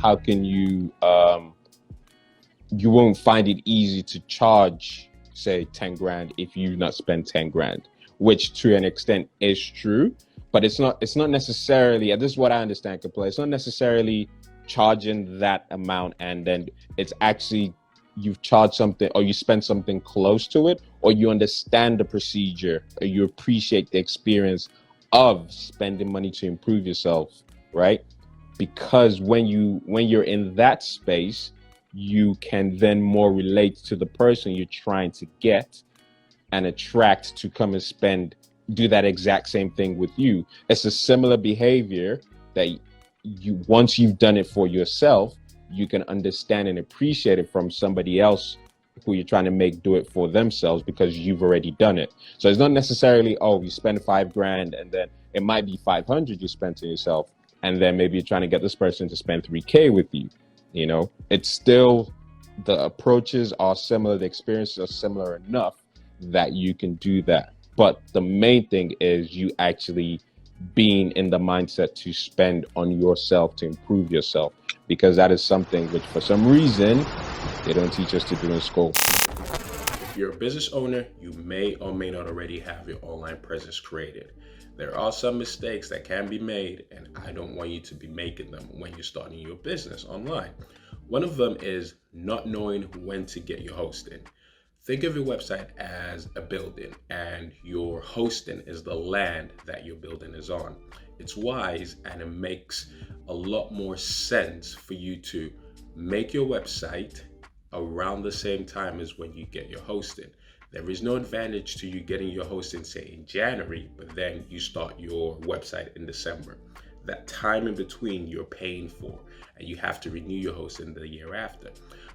how can you you won't find it easy to charge, say, 10 grand if you not spend 10 grand, which to an extent is true, but it's not necessarily, and this is what I understand, Kapla, it's not necessarily charging that amount and then it's actually you've charged something or you spend something close to it, or you understand the procedure or you appreciate the experience of spending money to improve yourself, right? Because when you're in that space, you can then more relate to the person you're trying to get and attract to come and do that exact same thing with you. It's a similar behavior that you, once you've done it for yourself, you can understand and appreciate it from somebody else who you're trying to make do it for themselves because you've already done it. So it's not necessarily, oh, you spend 5 grand and then it might be 500 you spent on yourself. And then maybe you're trying to get this person to spend 3K with you. You know, it's still, the approaches are similar, the experiences are similar enough that you can do that. But the main thing is you actually being in the mindset to spend on yourself, to improve yourself, because that is something which for some reason they don't teach us to do in school. If you're a business owner, you may or may not already have your online presence created. There are some mistakes that can be made, and I don't want you to be making them when you're starting your business online. One of them is not knowing when to get your hosting. Think of your website as a building, and your hosting is the land that your building is on. It's wise, and it makes a lot more sense for you to make your website around the same time as when you get your hosting. There is no advantage to you getting your hosting, say, in January, but then you start your website in December. That time in between you're paying for, and you have to renew your hosting the year after.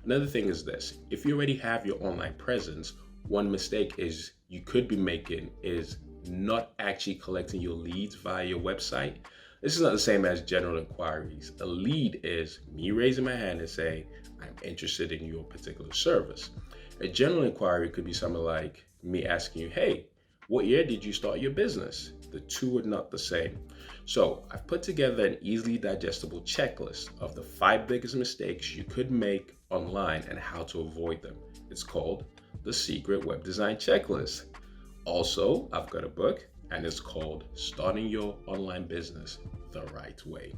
Another thing is this: if you already have your online presence, one mistake is you could be making is not actually collecting your leads via your website. This is not the same as general inquiries. A lead is me raising my hand and saying, I'm interested in your particular service. A general inquiry could be something like me asking you, hey, what year did you start your business? The two are not the same. So I've put together an easily digestible checklist of the 5 biggest mistakes you could make online and how to avoid them. It's called the Secret Web Design Checklist. Also, I've got a book and it's called Starting Your Online Business the Right Way.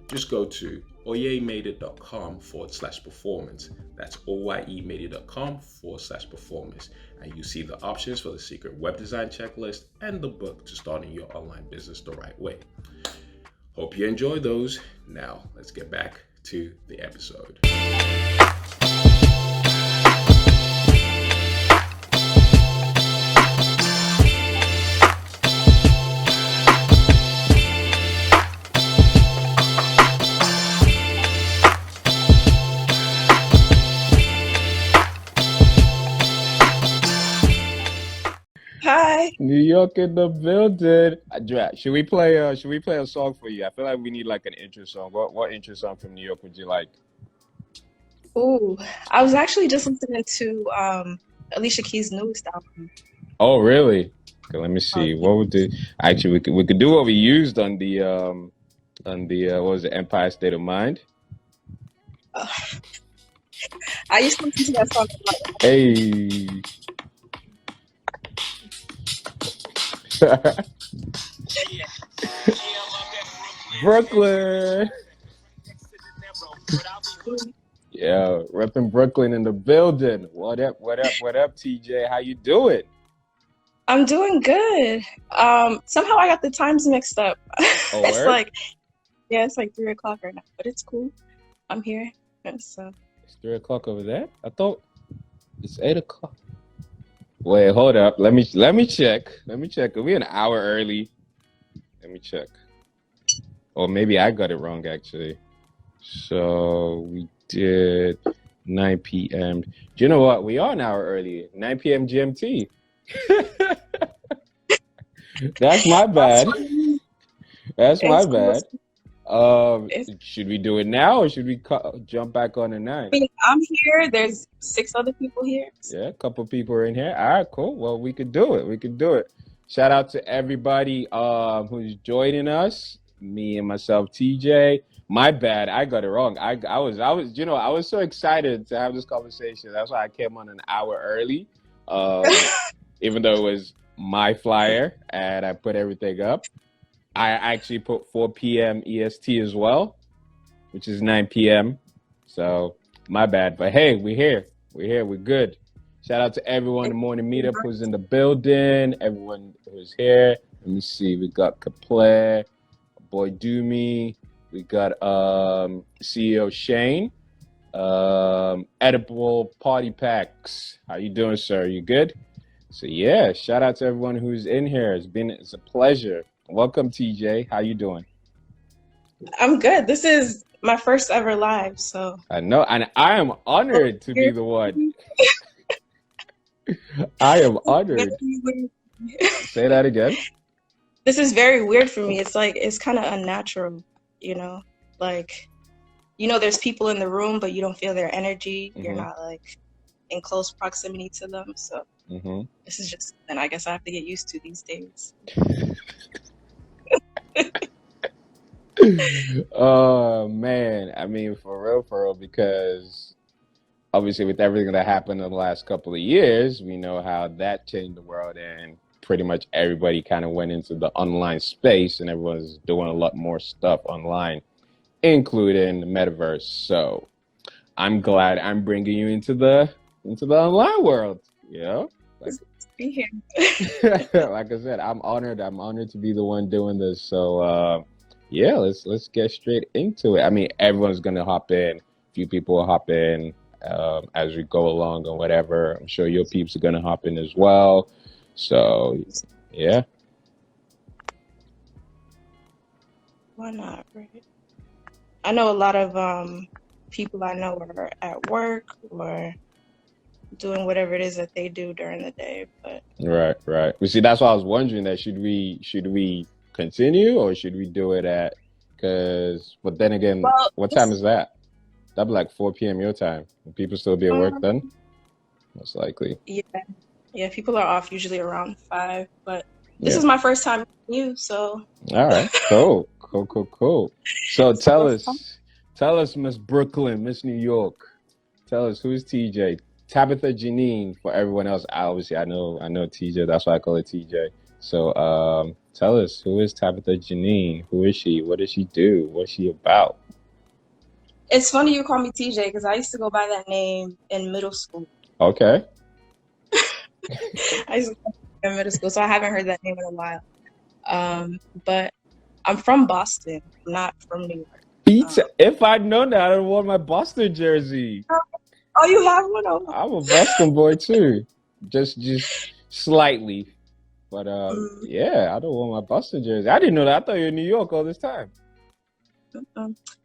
Just go to oyemade.com/performance. That's oyemade.com/performance. And you see the options for the Secret Web Design Checklist and the book to starting your online business the right way. Hope you enjoy those. Now, let's get back to the episode. Hi. New York in the building. Should we play a song for you? I feel like we need like an intro song. What intro song from New York would you like? Ooh, I was actually just listening to Alicia Keys' newest album. Oh, really? Okay, let me see. What would do? Actually, we could do what we used on the what was it, Empire State of Mind? I used to listen to that song a lot. Hey. Brooklyn. Yeah, repping Brooklyn in the building. What up, TJ? How you doing? I'm doing good. Somehow I got the times mixed up. Oh, It's word? like, yeah, it's like 3 o'clock right now, but it's cool. I'm here. So It's 3 o'clock over there? I thought it's 8 o'clock. Wait, hold up. Let me check. Are we an hour early? Let me check. Or maybe I got it wrong, actually. So we did 9 p.m. Do you know what? We are an hour early. 9 p.m. GMT. That's my bad. That's my bad. Should we do it now or should we jump back on at 9? I mean, I'm here. There's 6 other people here. Yeah, a couple people are in here. All right, cool. Well, we could do it. Shout out to everybody who's joining us. me and myself, TJ. My bad, I got it wrong. I was, I was so excited to have this conversation. That's why I came on an hour early, um, even though it was my flyer and I put everything up. I actually put 4 p.m. EST as well, which is 9 p.m. So my bad, but hey, we're here. We're here. We're good. Shout out to everyone. The morning meetup who's in the building. Everyone who's here. Let me see. We got Kaplare, boy Doomy. We got CEO Shane. Edible Party Packs. How you doing, sir? You good? So yeah, shout out to everyone who's in here. It's a pleasure. Welcome, TJ. How you doing? I'm good. This is my first ever live, so I know, and I am honored to be the one. I am honored. Say that again. This is very weird for me. It's like it's kind of unnatural, like there's people in the room, but you don't feel their energy. You're not like in close proximity to them, so this is just something I guess I have to get used to these days. Oh man, I mean for real, because obviously with everything that happened in the last couple of years, we know how that changed the world, and pretty much everybody kind of went into the online space, and everyone's doing a lot more stuff online, including the metaverse. So I'm glad I'm bringing you into the online world. Like, be here. like I said, I'm honored to be the one doing this. So yeah, let's get straight into it. I mean, everyone's gonna hop in. A few people will hop in as we go along or whatever. I'm sure your peeps are gonna hop in as well. So yeah. Why not, right? I know a lot of people I know are at work or doing whatever it is that they do during the day, but Right. You see, that's why I was wondering that should we continue or should we do it at, but then again, what time is that? That'd be like 4 p.m. your time. Will people still be at work then? Most likely. Yeah, people are off usually around 5, but this is my first time meeting you, so. All right, cool. So tell us, Miss Brooklyn, Miss New York. Tell us, who's TJ? Tabytha Janine for everyone else. Obviously, I know TJ. That's why I call it TJ. So tell us, who is Tabytha Janine? Who is she? What does she do? What's she about? It's funny you call me TJ because I used to go by that name in middle school. Okay. I used to go in middle school, so I haven't heard that name in a while. But I'm from Boston, not from New York. Pizza. If I'd known that, I'd have worn my Boston jersey. Oh, you have one? Oh. I'm a Boston boy too, just slightly, but yeah, I don't want my Boston jersey. I didn't know that. I thought you were in New York all this time.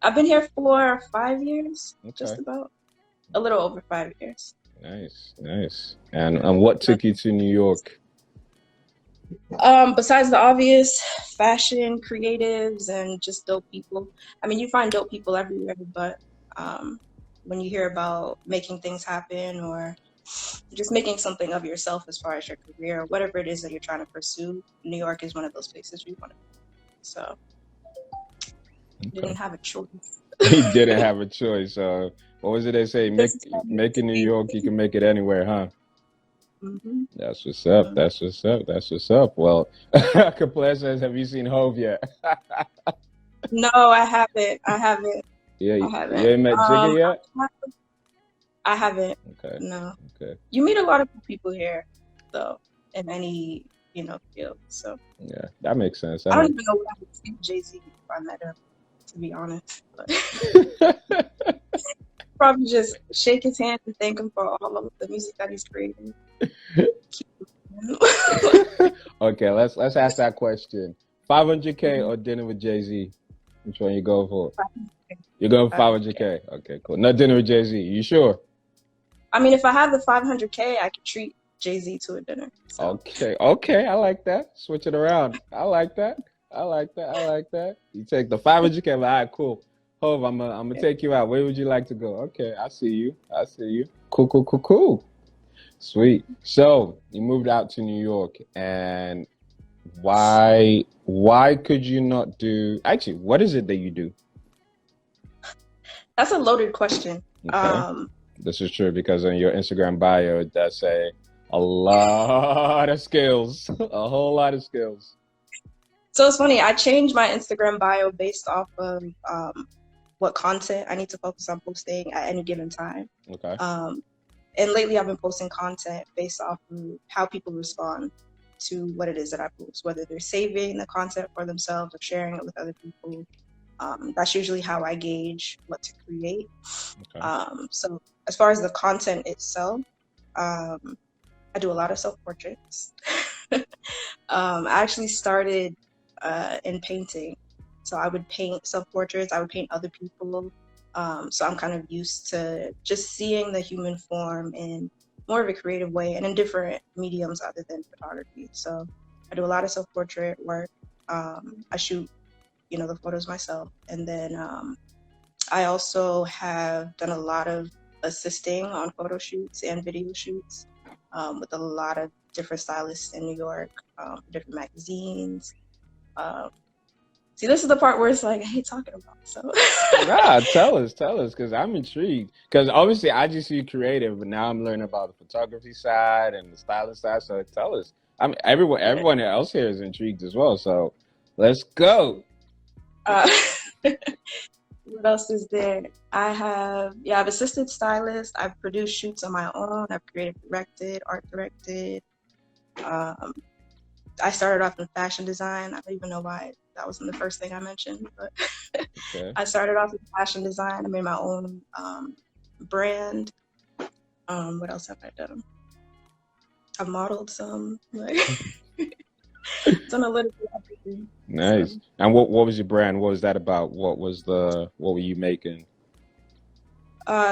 I've been here for 5 years, just about a little over 5 years. Nice. And what took you to New York? Besides the obvious, fashion, creatives, and just dope people. I mean, you find dope people everywhere, but when you hear about making things happen or just making something of yourself as far as your career or whatever it is that you're trying to pursue, New York is one of those places you want to be. So you didn't have a choice. He didn't have a choice. What was it they say? Make in New York, you can make it anywhere, huh? That's what's up. Well, Kaplare says, have you seen Hove yet? No, I haven't. Yeah, I haven't. You ain't met Jigga yet? I haven't. Okay. No. Okay. You meet a lot of people here, though, in any field. So. Yeah, that makes sense. I don't even know what I would say to Jay-Z if I met him, to be honest. But probably just shake his hand and thank him for all of the music that he's created. Okay, let's ask that question. 500K or dinner with Jay-Z? Which one you go for? You're going for 500K. Okay, cool. Not dinner with Jay-Z. You sure? I mean, if I have the 500K, I could treat Jay-Z to a dinner. So. Okay. I like that. Switch it around. I like that. You take the 500K. All right, cool. Hove, I'm gonna take you out. Where would you like to go? Okay, I see you. Cool. Sweet. So you moved out to New York, and Why could you not do, actually, what is it that you do? That's a loaded question. Okay. This is true because on your Instagram bio it does say a lot of skills, a whole lot of skills. So it's funny, I changed my Instagram bio based off of what content I need to focus on posting at any given time. Okay. And lately I've been posting content based off of how people respond to what it is that I post, whether they're saving the content for themselves or sharing it with other people. That's usually how I gauge what to create. Okay. So as far as the content itself, I do a lot of self-portraits. I actually started in painting. So I would paint self-portraits, I would paint other people. So I'm kind of used to just seeing the human form in more of a creative way and in different mediums other than photography. So I do a lot of self-portrait work. I shoot, the photos myself. And then I also have done a lot of assisting on photo shoots and video shoots with a lot of different stylists in New York, different magazines. See, this is the part where it's like I hate talking about. So, Nah, tell us, because I'm intrigued. Because obviously, I just see creative, but now I'm learning about the photography side and the styling side. So tell us. I mean, everyone else here is intrigued as well. So let's go. What else is there? I've assisted stylists. I've produced shoots on my own. I've creative directed, art directed. I started off in fashion design. I don't even know why that wasn't the first thing I mentioned, but Okay. I started off in fashion design. I made my own brand. What else have I done? I've modeled some. Done a little bit of everything. Nice. So. And what was your brand? What was that about? What were you making?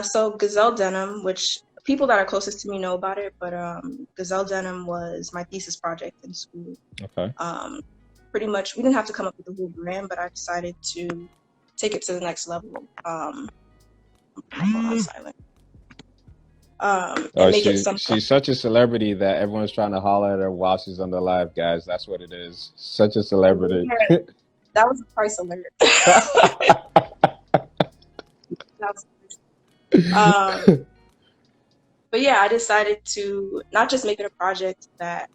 So Gazelle Denim, which people that are closest to me know about it, but Gazelle Denim was my thesis project in school. Okay. Pretty much, we didn't have to come up with a whole brand, but I decided to take it to the next level. Silent. She's such a celebrity that everyone's trying to holler at her while she's on the live, guys. That's what it is. Such a celebrity. Yeah, that was a price alert. But yeah, I decided to not just make it a project that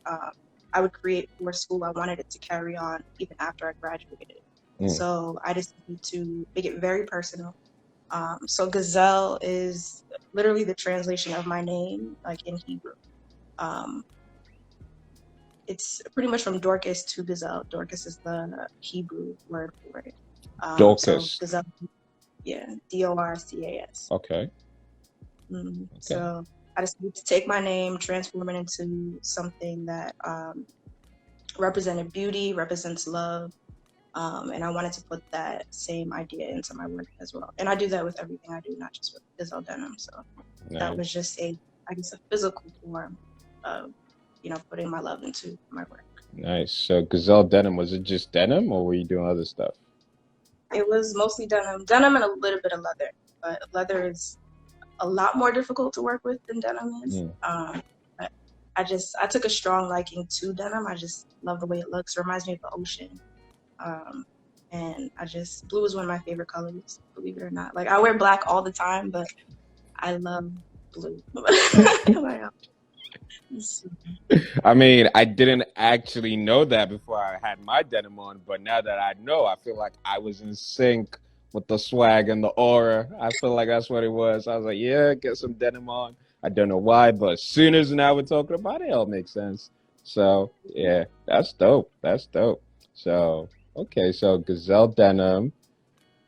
I would create for school. I wanted it to carry on even after I graduated. So I decided to make it very personal. So Gazelle is literally the translation of my name, like in Hebrew. It's pretty much from Dorcas to Gazelle. Dorcas is the Hebrew word for it. Dorcas. So Gazelle, yeah, Dorcas. Okay. Okay. So I decided to take my name, transform it into something that represented beauty, represents love. And I wanted to put that same idea into my work as well. And I do that with everything I do, not just with Gazelle Denim. So That was just a physical form of, putting my love into my work. Nice. So Gazelle Denim, was it just denim or were you doing other stuff? It was mostly denim and a little bit of leather. But leather is a lot more difficult to work with than denim is. But I took a strong liking to denim. I just love the way it looks. It reminds me of the ocean. And blue is one of my favorite colors, believe it or not. Like, I wear black all the time, but I love blue. I mean, I didn't actually know that before I had my denim on, but now that I know, I feel like I was in sync with the swag and the aura. I feel like that's what it was. I was like, yeah, get some denim on. I don't know why, but as soon as now we're talking about it, it all makes sense. So, yeah, that's dope. So, okay, so Gazelle Denim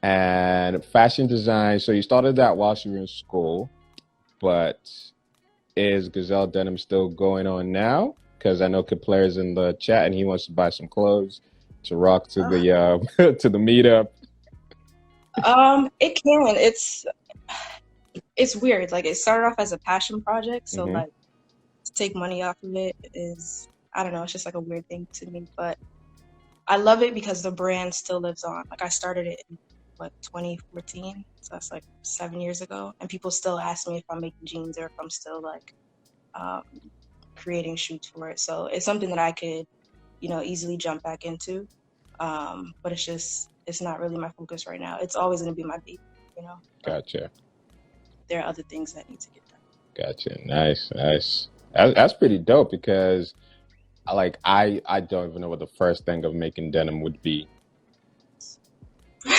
and fashion design. So you started that whilst you were in school, but is Gazelle Denim still going on now? Because I know Kepler's in the chat and he wants to buy some clothes to rock to the to the meetup. It can. It's weird. Like, it started off as a passion project, so like to take money off of it is, I don't know, it's just like a weird thing to me, but I love it because the brand still lives on. Like, I started it in 2014, so that's like 7 years ago, and people still ask me if I'm making jeans or if I'm still like creating shoots for it. So it's something that I could easily jump back into. But it's not really my focus right now. It's always going to be my baby, but Gotcha. there are other things that need to get done. Gotcha. Nice. Nice. That's pretty dope because I don't even know what the first thing of making denim would be.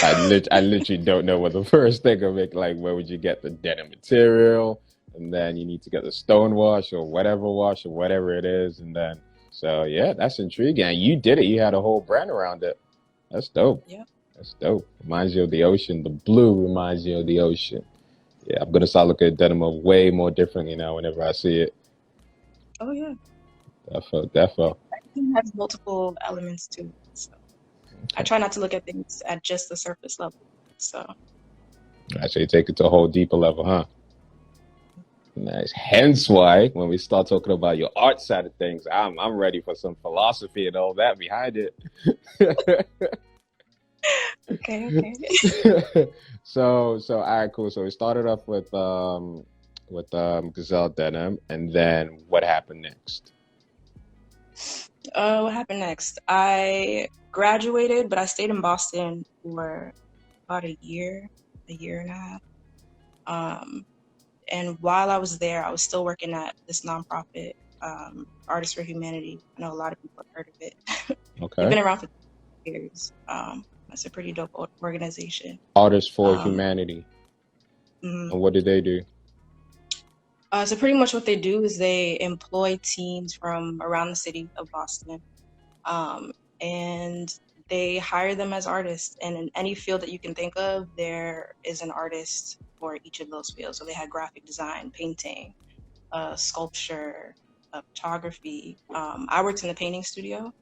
I literally don't know what the first thing of it, like where would you get the denim material, and then you need to get the stone wash or whatever it is, and then so yeah, that's intriguing. And you did it. You had a whole brand around it. That's dope. Yeah. That's dope. Reminds you of the ocean. The blue reminds you of the ocean. Yeah, I'm gonna start looking at denim way more differently now whenever I see it. Oh yeah. Defo. It has multiple elements to it. So I try not to look at things at just the surface level. So Actually, take it to a whole deeper level, huh? Nice. Hence why when we start talking about your art side of things, I'm ready for some philosophy and all that behind it. okay. So all right, cool. So we started off with Gazelle Denim, and then what happened next? What happened next? I graduated, but I stayed in Boston for about a year and a half. And while I was there, I was still working at this nonprofit, Artists for Humanity. I know a lot of people have heard of it. Okay. They've been around for years. That's a pretty dope organization. Artists for Humanity. Mm-hmm. And what do they do? So pretty much what they do is they employ teens from around the city of Boston, and they hire them as artists. And in any field that you can think of, there is an artist for each of those fields. So they had graphic design, painting, sculpture, photography. I worked in the painting studio,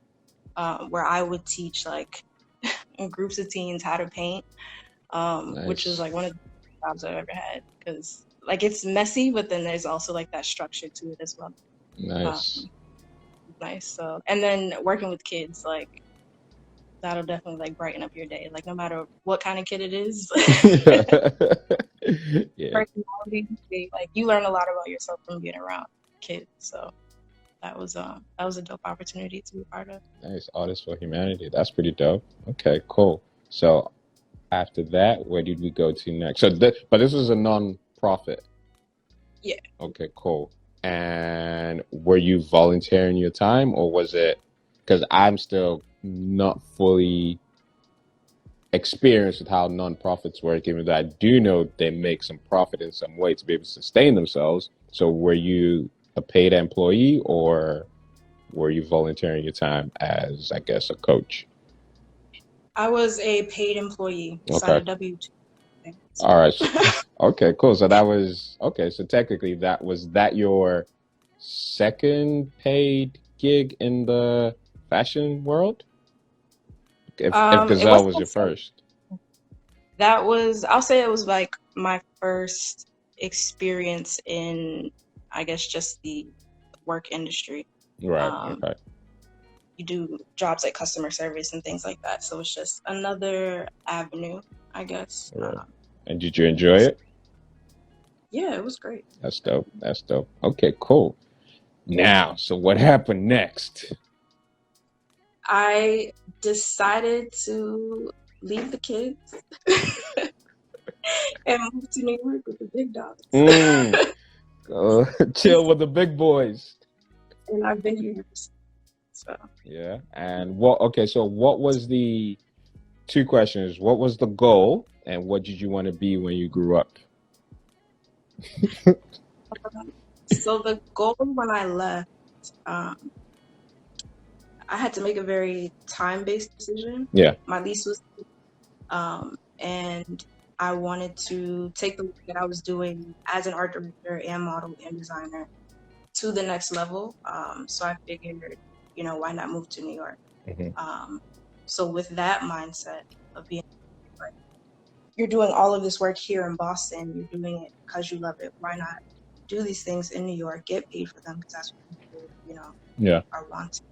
where I would teach like groups of teens how to paint, Nice. which was like one of the jobs I've ever had, because like it's messy, but then there's also like that structure to it as well. Nice. Nice. So, and then working with kids, like that'll definitely like brighten up your day. Like no matter what kind of kid it is, Yeah. personality, like you learn a lot about yourself from being around kids. So that was a dope opportunity to be part of. Nice. Artists for Humanity. That's pretty dope. Okay, cool. So after that, where did we go to next? So, but this was a non-profit. Yeah. Okay, cool. And were you volunteering your time, or was it? Because I'm still not fully experienced with how non-profits work, even though I do know they make some profit in some way to be able to sustain themselves. So, were you a paid employee, or were you volunteering your time as, I guess, a coach? I was a paid employee, signed a W-2. All right. Okay, cool. So that was okay. So technically, was that your second paid gig in the fashion world? If Gazelle was your first. I'll say it was like my first experience in, I guess, just the work industry. Right. Okay. You do jobs like customer service and things like that. So it's just another avenue, I guess. Right. And did you enjoy it? Yeah, it was great. That's dope. That's dope. Okay, cool. Now, so what happened next? I decided to leave the kids and move to New York with the big dogs. Go chill with the big boys. And I've been here. So. Yeah. And so what was the two questions? What was the goal, and what did you want to be when you grew up? So the goal when I left, I had to make a very time-based decision. Yeah. My lease was, and I wanted to take the work that I was doing as an art director and model and designer to the next level. So I figured, why not move to New York? Mm-hmm. So with that mindset of being like, you're doing all of this work here in Boston, you're doing it because you love it. Why not do these things in New York, get paid for them because that's what people, are wanting,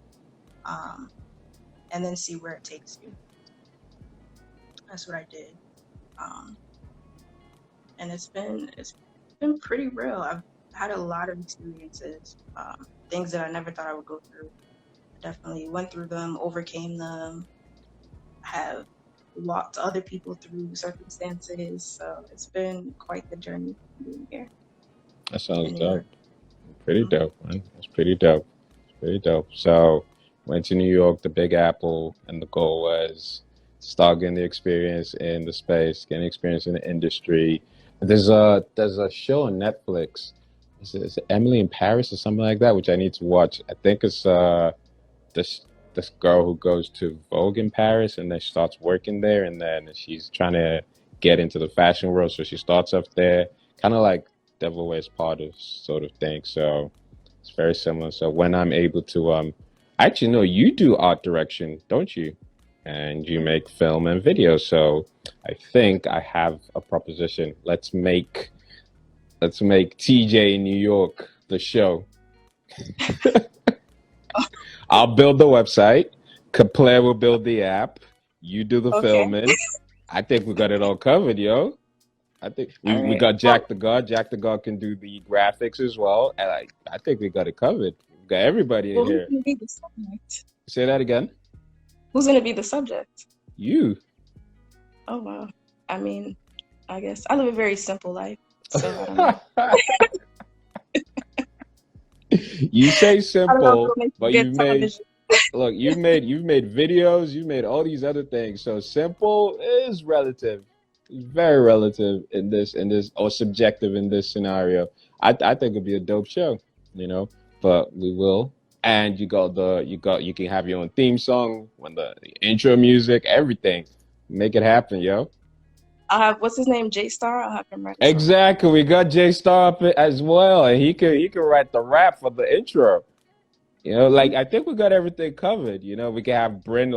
and then see where it takes you. That's what I did, and it's been pretty real. I've had a lot of experiences, things that I never thought I would go through, definitely went through them, overcame them, have walked other people through circumstances. So it's been quite the journey being here That sounds in New dope. York. Pretty Mhm. dope, man. That's pretty dope. Pretty dope. So went to New York, the Big Apple, and the goal was start getting the experience in the space, getting experience in the industry. There's a show on Netflix. Is it Emily in Paris or something like that, which I need to watch. I think it's this this girl who goes to Vogue in Paris and then she starts working there and then she's trying to get into the fashion world. So she starts up there, kind of like Devil Wears Prada sort of thing. So it's very similar. So when I'm able to, actually no, you do art direction, don't you? And you make film and video. So I think I have a proposition. Let's make TJ in New York the show. I'll build the website. Claire will build the app. You do the Okay. filming. I think we got it all covered, yo. I think All we right. got Well, Jack the God. Jack the God can do the graphics as well. And I think we got it covered. We got everybody in who's here. gonna be the subject? Say that again. Who's gonna be the subject? You. Oh wow. I mean, I guess I live a very simple life, so I don't know. You say I don't know if simple, it'll make but good television. look, you've made videos, you've made all these other things. So simple is relative. It's very relative in this or subjective in this scenario. I think it'd be a dope show, you know. But we will. And you can have your own theme song, when the intro music, everything. Make it happen, yo. I'll have what's his name, J Star. I'll have him write a song. Exactly. We got Jay Star up as well, and he can write the rap for the intro. Like I think we got everything covered. We can have Bryn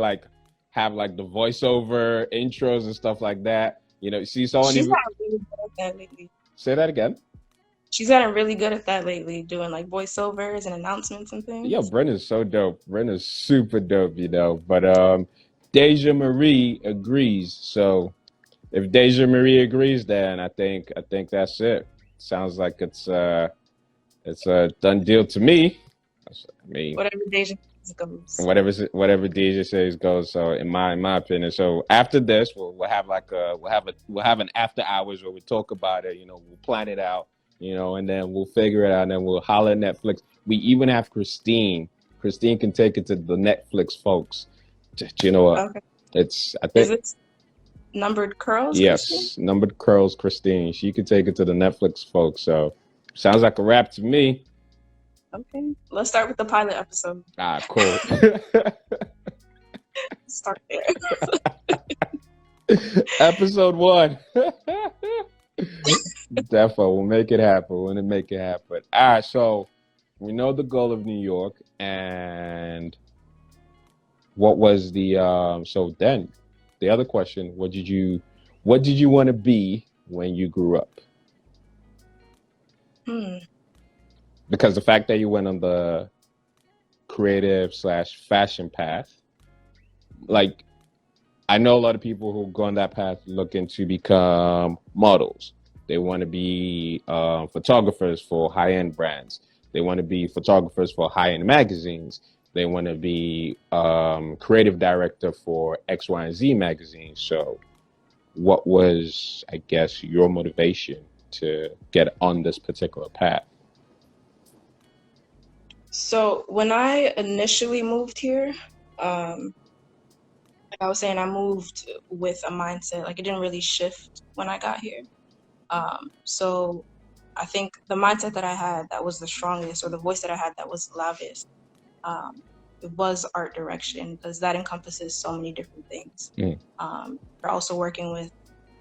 have like the voiceover intros and stuff like that. See someone She's even gotten really good at that lately. say that again. She's gotten really good at that lately, doing like voiceovers and announcements and Yo, things. Bryn is so dope. Bryn is super dope. But Deja Marie agrees. So if Deja Marie agrees, then I think that's it. Sounds like it's a done deal to me. I mean, Whatever Deja goes. whatever DJ says goes. So in my opinion, so after this, we'll have we'll have an after hours where we talk about it. We'll plan it out. And then we'll figure it out, and then we'll holler at Netflix. We even have Christine. Christine can take it to the Netflix folks. You know what? Okay. I Is think, it numbered curls, Christine? yes, numbered curls, Christine. She can take it to the Netflix folks. So sounds like a wrap to me. Okay. Let's start with the pilot episode. Cool. Start there. Episode 1. Definitely, we'll make it happen. We'll make it happen. All right, so we know the goal of New York, and what was so then the other question, what did you want to be when you grew up? Because the fact that you went on the creative/fashion path, like I know a lot of people who go on that path looking to become models. They want to be photographers for high-end brands. They want to be photographers for high-end magazines. They want to be creative director for X, Y, and Z magazines. So what was, I guess, your motivation to get on this particular path? So when I initially moved here, like I was saying, I moved with a mindset, like it didn't really shift when I got here. So I think the mindset that I had that was the strongest, or the voice that I had that was loudest, it was art direction, because that encompasses so many different things. Mm. You're also working with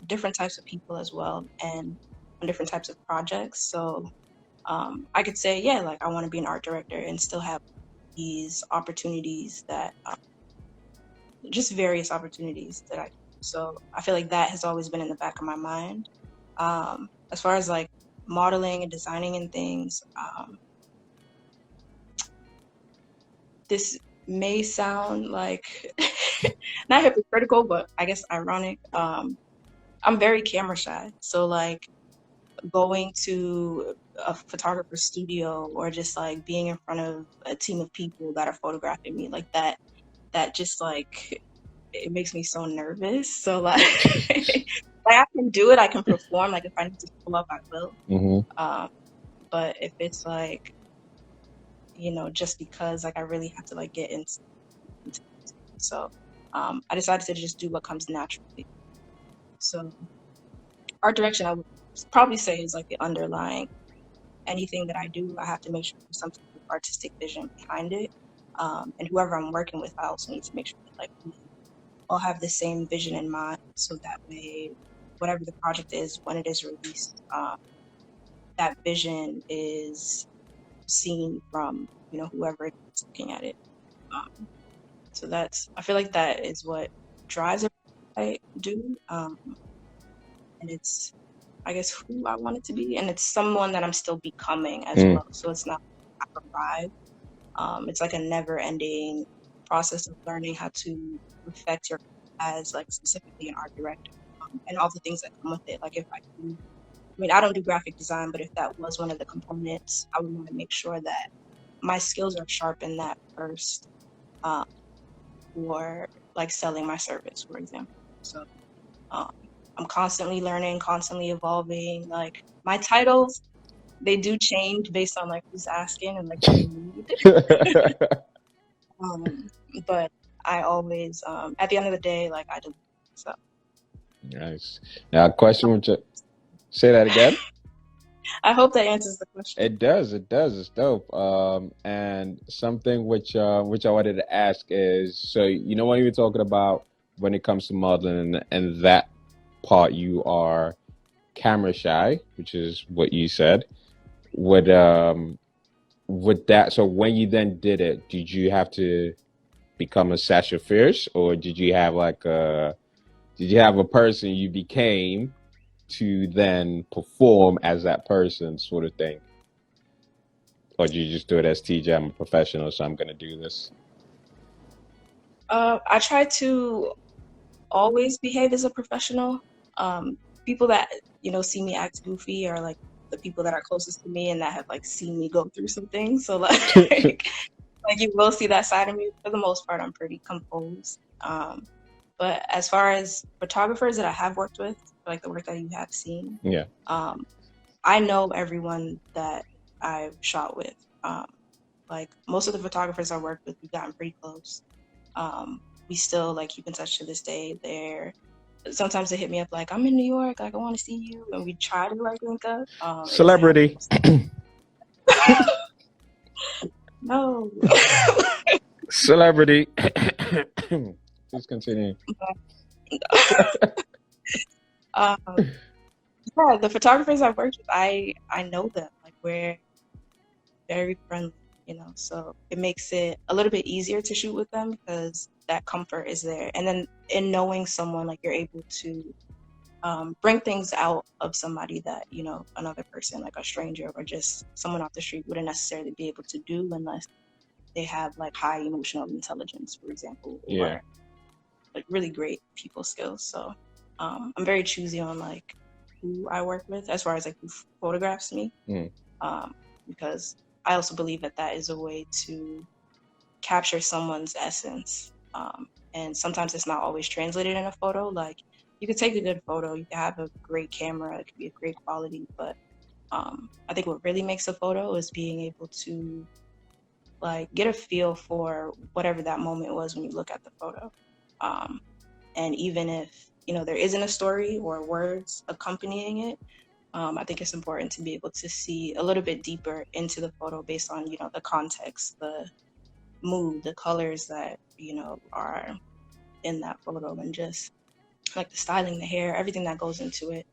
different types of people as well, and on different types of projects. So I could say, yeah, like I want to be an art director and still have these opportunities that just various opportunities that so I feel like that has always been in the back of my mind. As far as like modeling and designing and things, this may sound like not hypocritical, but I guess ironic. I'm very camera shy. So like going to a photographer's studio or just like being in front of a team of people that are photographing me like that just like it makes me so nervous. So like, like I can do it, I can perform. Like if I need to pull up, I will. Mm-hmm. But if it's like, just because like I really have to like get into so I decided to just do what comes naturally. So art direction, I would probably say, is like the underlying anything that I do. I have to make sure there's some sort of artistic vision behind it. And whoever I'm working with, I also need to make sure that like we all have the same vision in mind, so that way, whatever the project is, when it is released, that vision is seen from whoever is looking at it. So I feel like that is what drives it. I do, and it's I guess who I want it to be, and it's someone that I'm still becoming as well. So it's not I've arrived. It's like a never-ending process of learning how to perfect your as like specifically an art director, and all the things that come with it. Like if I don't do graphic design, but if that was one of the components, I would want to make sure that my skills are sharp in that first, for like selling my service, for example. So I'm constantly learning, constantly evolving. Like my titles, they do change based on like who's asking and like what they need. But I always, at the end of the day, like I do. So Nice. Now, a question which say that again. I hope that answers the question. It does. It does. It's dope. And something which I wanted to ask is, so when you were talking about when it comes to modeling and that part, you are camera shy, which is what you said. With that, so when you then did it, did you have to become a Sasha Fierce, or did you have a person you became to then perform as that person, sort of thing? Or do you just do it as TJ, I'm a professional, so I'm going to do this? I try to always behave as a professional. People that, see me act goofy are like the people that are closest to me and that have like seen me go through some things. So like, like you will see that side of me. For the most part, I'm pretty composed. But as far as photographers that I have worked with, like the work that you have seen, Yeah. I know everyone that I've shot with. Like most of the photographers I worked with, we've gotten pretty close. We still like keep in touch to this day. Sometimes they hit me up like, I'm in New York, like I want to see you, and we try to like link up. Celebrity. No. Celebrity. Please continue. Yeah, the photographers I've worked with, I know them. Like we're very friendly, so it makes it a little bit easier to shoot with them because that comfort is there. And then in knowing someone, like you're able to bring things out of somebody that, another person, like a stranger or just someone off the street wouldn't necessarily be able to do unless they have like high emotional intelligence, for example, or like really great people skills. So I'm very choosy on like who I work with as far as like who photographs me, because I also believe that is a way to capture someone's essence. And sometimes it's not always translated in a photo. Like you could take a good photo, you can have a great camera, it could be a great quality, but I think what really makes a photo is being able to like get a feel for whatever that moment was when you look at the photo. And even if, there isn't a story or words accompanying it, I think it's important to be able to see a little bit deeper into the photo based on, the context, the mood, the colors that, are in that photo, and just like the styling, the hair, everything that goes into it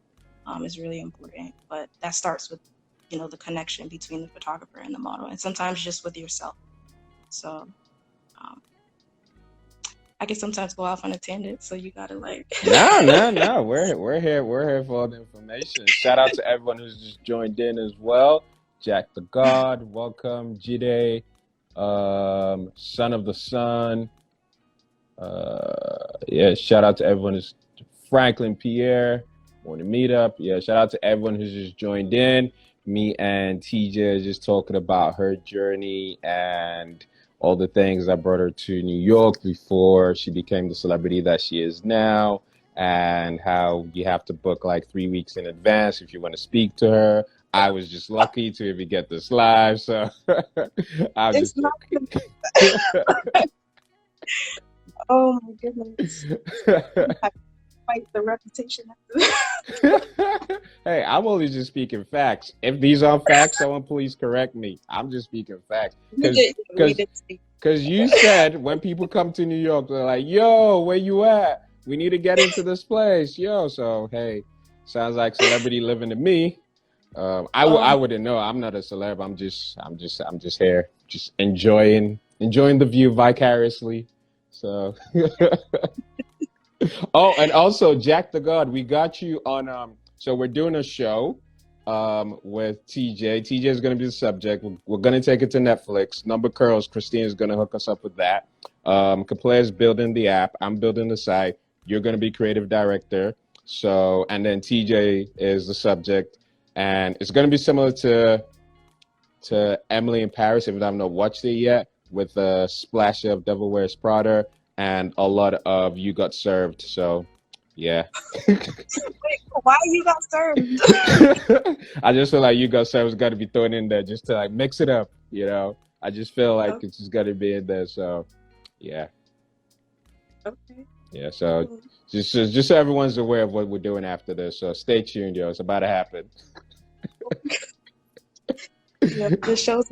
is really important. But that starts with, the connection between the photographer and the model, and sometimes just with yourself. So I can sometimes go off on a tangent, so you gotta like. No. We're here for all the information. Shout out to everyone who's just joined in as well. Jack the God, welcome. Jide, Son of the Sun. Shout out to everyone who's Franklin Pierre, morning meetup. Yeah, shout out to everyone who's just joined in. Me and TJ are just talking about her journey and all the things that brought her to New York before she became the celebrity that she is now, and how you have to book like 3 weeks in advance if you want to speak to her. I was just lucky to even get this live, so I'm It's just not. joking. Oh my goodness. I fight the reputation. Hey, I'm only just speaking facts. If these aren't facts, someone please correct me. I'm just speaking facts. We did. We Because did speak. because you said when people come to New York, they're like, "Yo, where you at? We need to get into this place, yo." So hey, sounds like celebrity living to me. I wouldn't know. I'm not a celeb. I'm just here, just enjoying the view vicariously. So. Oh, and also Jack the God, we got you on. So we're doing a show with TJ. TJ is going to be the subject. We're going to take it to Netflix. Number Curls, Christine is going to hook us up with that. Kaplea is building the app. I'm building the site. You're going to be creative director. So, and then TJ is the subject, and it's going to be similar to Emily in Paris, if I've not watched it yet, with a splash of Devil Wears Prada and a lot of You Got Served. So, yeah. Wait, why you got served? I just feel like You Got Served's got to be thrown in there just to like mix it up, you know? I just feel like it's just got to be in there. So, yeah. Okay. Yeah, so just so everyone's aware of what we're doing after this. So stay tuned, yo. It's about to happen. Yeah, this show's.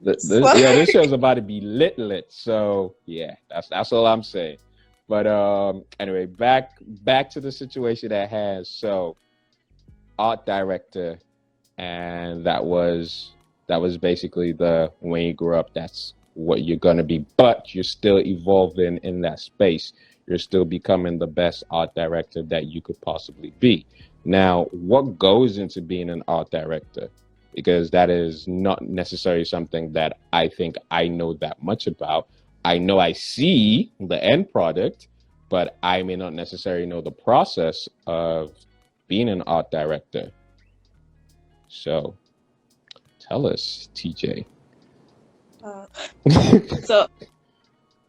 This show's about to be lit. So yeah, that's all I'm saying. But anyway, back to the situation at hand. So art director, and that was basically the when you grew up, that's what you're gonna be. But you're still evolving in that space. You're still becoming the best art director that you could possibly be. Now, what goes into being an art director? Because that is not necessarily something that I think I know that much about. I know I see the end product, but I may not necessarily know the process of being an art director. So tell us, TJ. So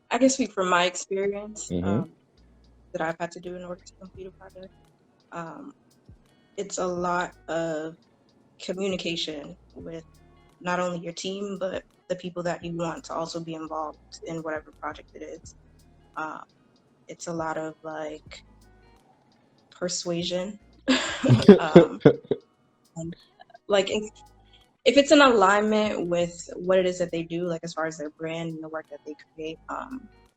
I can speak from my experience Mhm. that I've had to do in order to complete a project. It's a lot of communication with not only your team, but the people that you want to also be involved in whatever project it is. It's a lot of like persuasion. And, like if it's in alignment with what it is that they do, like as far as their brand and the work that they create,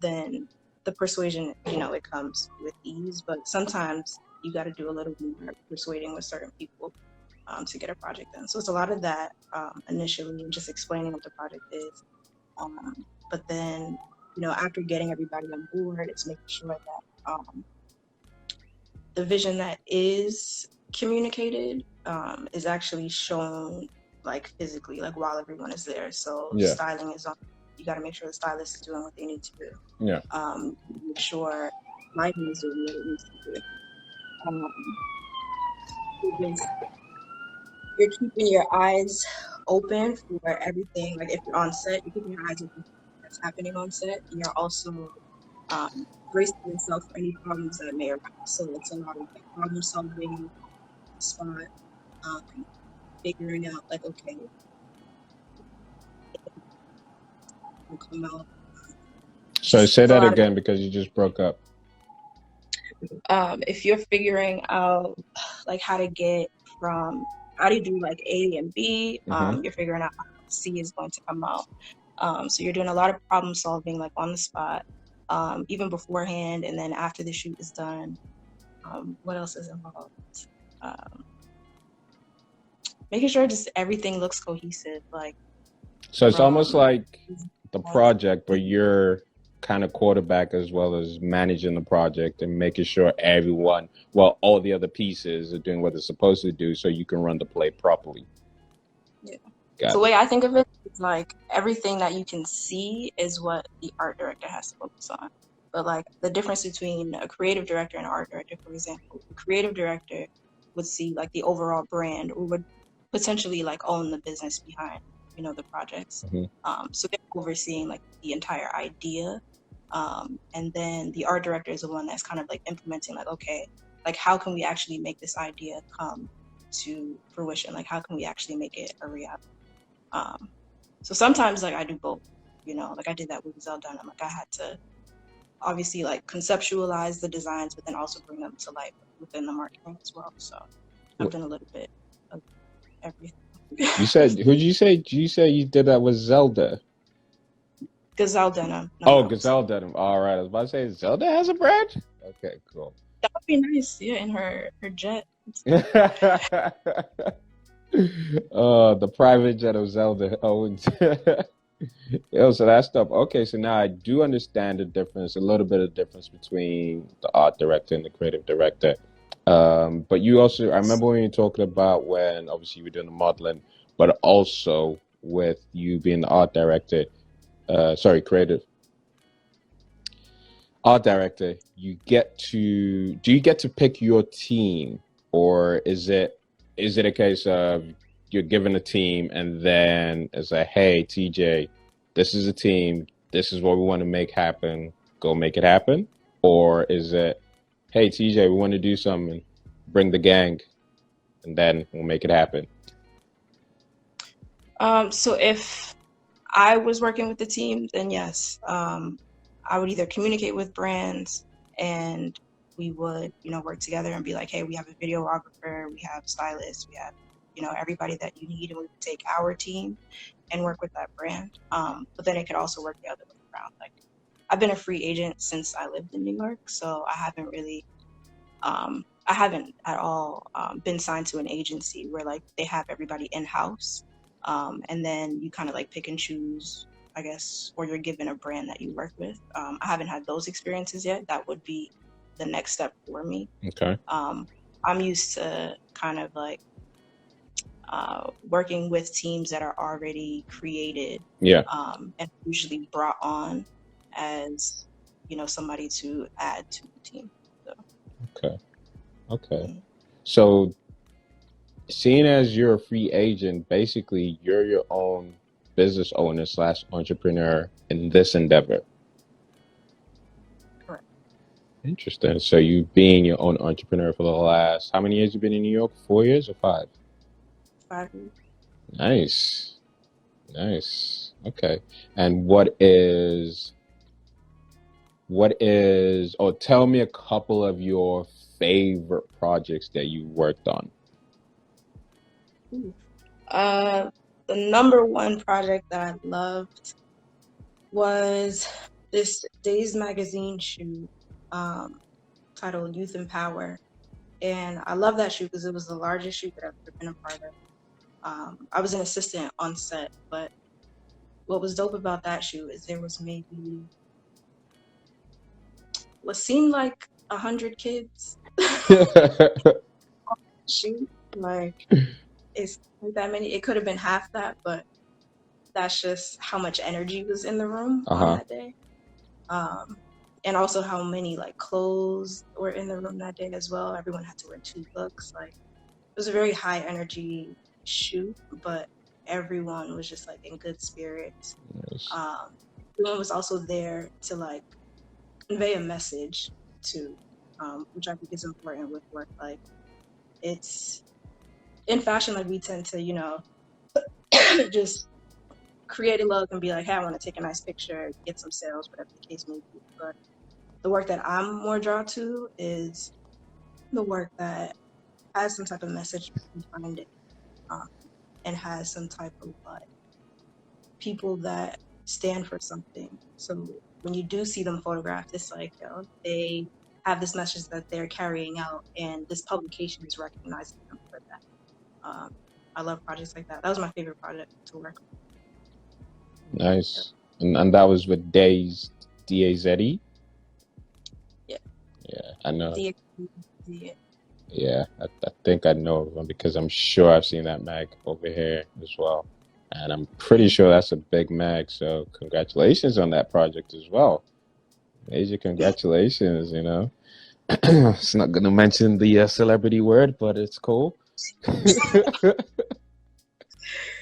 then the persuasion, it comes with ease. But sometimes you got to do a little more persuading with certain people to get a project done. So it's a lot of that initially, and just explaining what the project is. But then, after getting everybody on board, it's making sure that the vision that is communicated is actually shown like physically, like while everyone is there. So Yeah. styling is on. You got to make sure the stylist is doing what they need to do. Yeah. Make sure lighting is doing what it needs to do. Because you're keeping your eyes open for everything. Like if you're on set, you're keeping your eyes open for what's happening on set, and you're also bracing yourself for any problems that may arise. So it's a lot of like problem solving, spot, figuring out like, okay, will come out. So say that again because you just broke up. If you're figuring out like how to get from how do you do like A and B, you're figuring out how C is going to come out. So you're doing a lot of problem solving like on the spot, even beforehand, and then after the shoot is done. What else is involved? Making sure just everything looks cohesive. Like so it's almost like the project, but you're kind of quarterback as well as managing the project and making sure everyone, well, all the other pieces are doing what they're supposed to do so you can run the play properly. Yeah. So the way I think of it is like everything that you can see is what the art director has to focus on. But like the difference between a creative director and an art director, for example, the creative director would see like the overall brand, or would potentially like own the business behind, you know, the projects. So they're overseeing like the entire idea. And then the art director is the one that's kind of like implementing, like, okay, like how can we actually make this idea come to fruition? Like how can we actually make it a reality? So sometimes like I do both, you know, like I did that with Zelda. And like I had to obviously like conceptualize the designs, but then also bring them to life within the marketing as well. So I've done a little bit of everything. You said, who'd you say? You say you did that with Zelda? Gazelle Denim. Oh, Gazelle Denim. All right. I was about to say, Zelda has a brand? Okay, cool. That would be nice. Yeah, in her jet. The private jet of Zelda owns. Yo, so that stuff. Okay, so now I do understand the difference, a little bit of difference between the art director and the creative director. But you also, I remember when you were talking about when obviously you were doing the modeling, but also with you being the art director, creative art director, do you get to pick your team, or is it a case of you're given a team and then it's like, hey, TJ, this is a team, this is what we want to make happen, go make it happen? Or is it, hey, TJ, we want to do something, bring the gang, and then we'll make it happen? So if I was working with the team, then yes, I would either communicate with brands and we would, you know, work together and be like, hey, we have a videographer, we have stylists, we have, you know, everybody that you need, and we would take our team and work with that brand. But then it could also work the other way around. Like, I've been a free agent since I lived in New York, so I haven't really, I haven't at all been signed to an agency where like they have everybody in-house. And then you kind of like pick and choose, I guess, or you're given a brand that you work with. I haven't had those experiences yet. That would be the next step for me. Okay. I'm used to kind of like working with teams that are already created. Yeah. And usually brought on as, you know, somebody to add to the team. So. Okay. Mm-hmm. So seeing as you're a free agent, basically you're your own business owner / entrepreneur in this endeavor. Correct. Interesting. So you being your own entrepreneur for the last, how many years you been in New York? 4 years or 5? 5 years. Nice. Okay. And tell me a couple of your favorite projects that you worked on. The number one project that I loved was this Days magazine shoot titled Youth in Power. And I love that shoot because it was the largest shoot that I've ever been a part of. I was an assistant on set, but what was dope about that shoot is there was maybe what seemed like 100 kids. Shoot, like it's that many. It could have been half that, but that's just how much energy was in the room on that day. And also how many like clothes were in the room that day as well. Everyone had to wear 2 looks. Like it was a very high energy shoot, but everyone was just like in good spirits. Nice. Everyone was also there to like convey a message too, which I think is important with work. Like it's in fashion, like we tend to, you know, just create a look and be like, hey, I want to take a nice picture, get some sales, whatever the case may be. But the work that I'm more drawn to is the work that has some type of message behind it, and has some type of like people that stand for something. So when you do see them photographed, it's like, you know, they have this message that they're carrying out, and this publication is recognizing them for that. I love projects like that. That was my favorite project to work on. Nice. And that was with Days, D-A-Z-E? Yeah. Yeah, I know. D-A-Z-E. Yeah, I think I know of them because I'm sure I've seen that mag over here as well. And I'm pretty sure that's a big mag. So congratulations on that project as well. Major congratulations, you know. It's not gonna mention the celebrity word, but it's cool.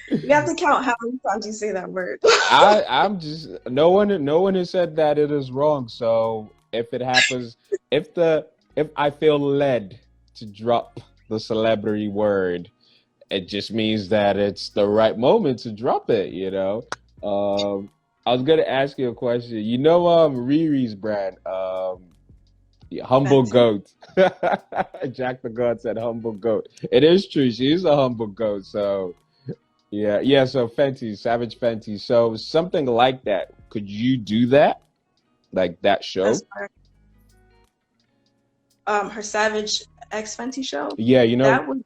You have to count how many times you say that word. I'm just no one has said that it is wrong. So if it happens, if I feel led to drop the celebrity word, it just means that it's the right moment to drop it, you know. I was gonna ask you a question. You know, Riri's brand, yeah, humble Fenty. goat. Jack the God said humble goat. It is true. She's a humble goat. So yeah, yeah. So Fenty, Savage Fenty. So something like that. Could you do that? Like that As show? far her Savage X Fenty show, Yeah, you know, that would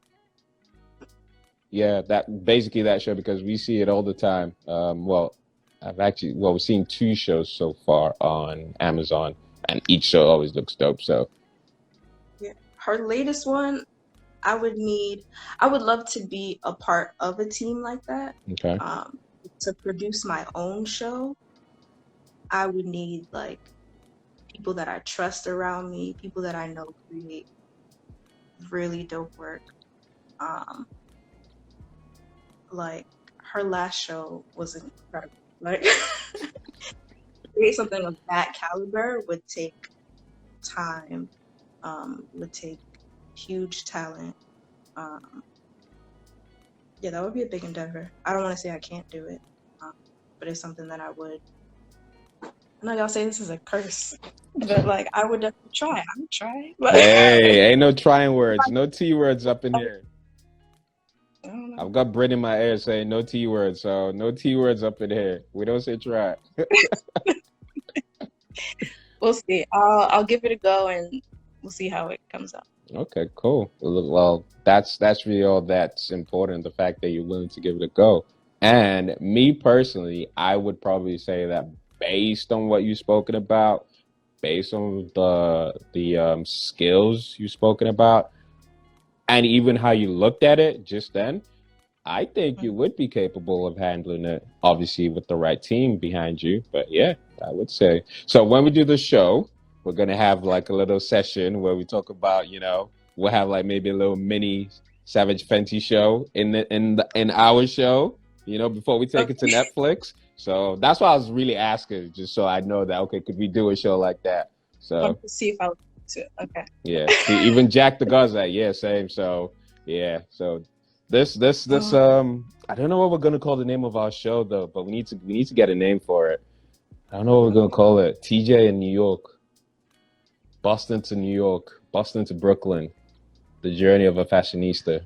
yeah, that basically that show because we see it all the time. Well, we've seen two shows so far on Amazon, and each show always looks dope. So yeah. Her latest one, I would need I would love to be a part of a team like that. okay, Um, to produce my own show, I would need like people that I trust around me, people that I know create really dope work. Um, like her last show was incredible. Like create something of that caliber would take time, would take huge talent. Um, yeah, that would be a big endeavor. I don't want to say I can't do it, um, but it's something that I would. I'm not gonna say this is a curse, but like I would definitely try. I would try, but hey, ain't no trying words, no T words up in here. I don't know. I've got Brit in my ear saying no T words, so no T words up in here. We don't say try. We'll see. I'll give it a go and we'll see how it comes out. Okay, cool. Well, that's really all that's important. The fact that you're willing to give it a go. And me personally, I would probably say that based on what you've spoken about, based on the skills you've spoken about, and even how you looked at it just then, I think you would be capable of handling it, obviously with the right team behind you. But yeah, I would say. So when we do the show, we're gonna have like a little session where we talk about, we'll have like maybe a little mini Savage Fenty show in our show, before we take it to Okay. Netflix. So that's why I was really asking, just so I know that okay, could we do a show like that? So Want to see if I would to. Okay. yeah. See, even Jack the God's like, yeah, same. So yeah. So this Um, I don't know what we're gonna call the name of our show though, but we need to get a name for it. I don't know what we're gonna call it. TJ in New York, Boston to New York, Boston to Brooklyn, the journey of a fashionista,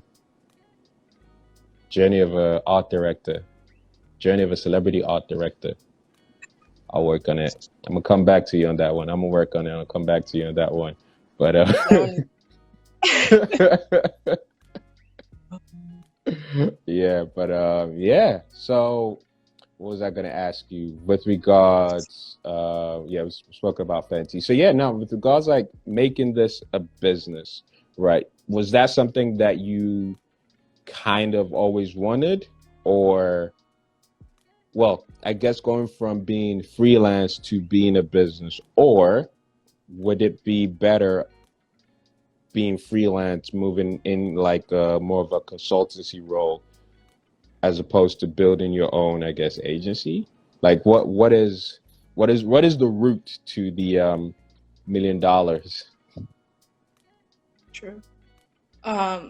journey of a art director, journey of a celebrity art director. I'll work on it. I'm gonna come back to you on that one. I'm gonna work on it. I'll come back to you on that one. But that one. yeah, but yeah. So what was I gonna ask you with regards? Yeah, we spoke about Fenty. So yeah, now with regards like making this a business, right? Was that something that you kind of always wanted, or well, I guess going from being freelance to being a business, or would it be better being freelance, moving in like more of a consultancy role as opposed to building your own, I guess, agency? Like what is the route to the $1 million? True.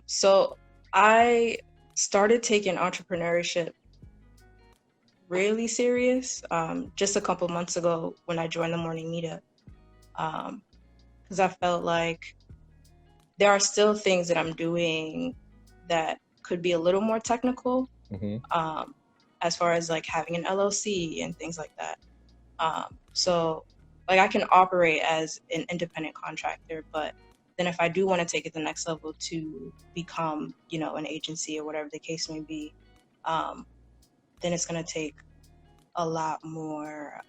So I started taking entrepreneurship really serious just a couple months ago when I joined the morning meetup. Because I felt like there are still things that I'm doing that could be a little more technical, Hmm. as far as like having an LLC and things like that. So like I can operate as an independent contractor, but then if I do want to take it the next level to become, an agency or whatever the case may be, um, then it's going to take a lot more,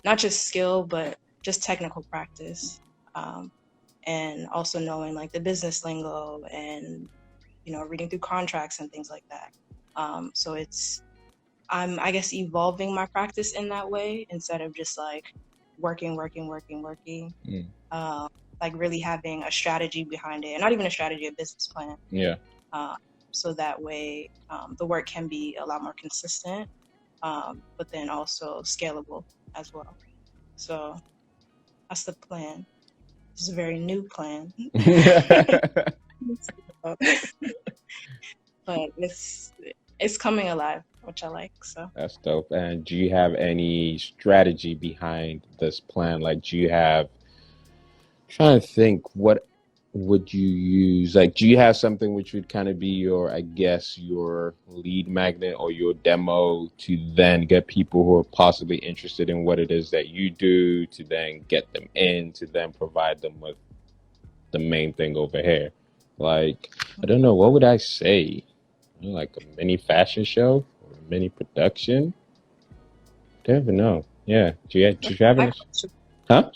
not just skill, but just technical practice. Um, and also knowing like the business lingo and, reading through contracts and things like that. So I'm, I guess, evolving my practice in that way instead of just like working. Mm. Um, like really having a strategy behind it, and not even a strategy, a business plan. Yeah. So that way the work can be a lot more consistent, but then also scalable as well. So that's the plan. It's a very new plan. But it's coming alive, which I like. So That's dope. And do you have any strategy behind this plan? Like, do you have, trying to think, what would you use? Like, do you have something which would kind of be your, I guess, your lead magnet or your demo to then get people who are possibly interested in what it is that you do, to then get them in, to then provide them with the main thing over here? Like, I don't know, what would I say? Like a mini fashion show or a mini production? Don't even know. Yeah. Do you have my any? question. Huh?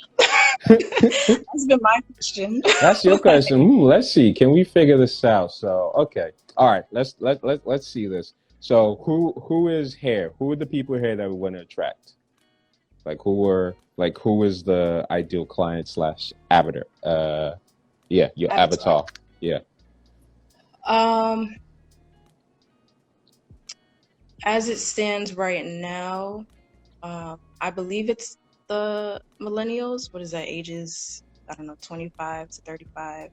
That's been my question. That's your question. Let's see. Can we figure this out? So, okay. All right. Let's see this. So, who is here? Who are the people here that we want to attract? Like, who is the ideal client slash avatar? Yeah, your avatar. Yeah. As it stands right now, I believe it's the millennials. What is that? Ages, I don't know, 25 to 35.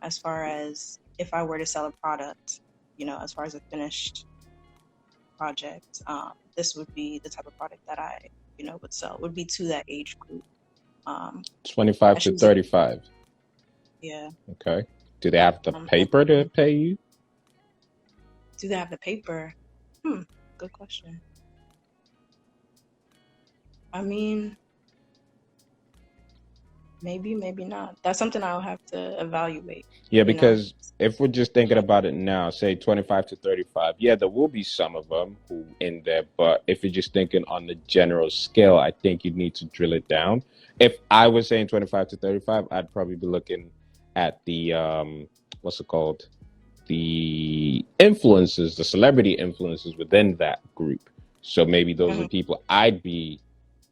As far as if I were to sell a product, as far as a finished project, this would be the type of product that I, would sell, would be to that age group. 25 to 35. Yeah. Okay. Do they have the paper to pay you? Do they have the paper? Good question. I mean, maybe not. That's something I'll have to evaluate. Yeah, because if we're just thinking about it now, say 25 to 35, yeah, there will be some of them who in there, but if you're just thinking on the general scale, I think you need to drill it down. If I was saying 25 to 35, I'd probably be looking at the, what's it called? The influencers, the celebrity influencers within that group. So maybe those are people I'd be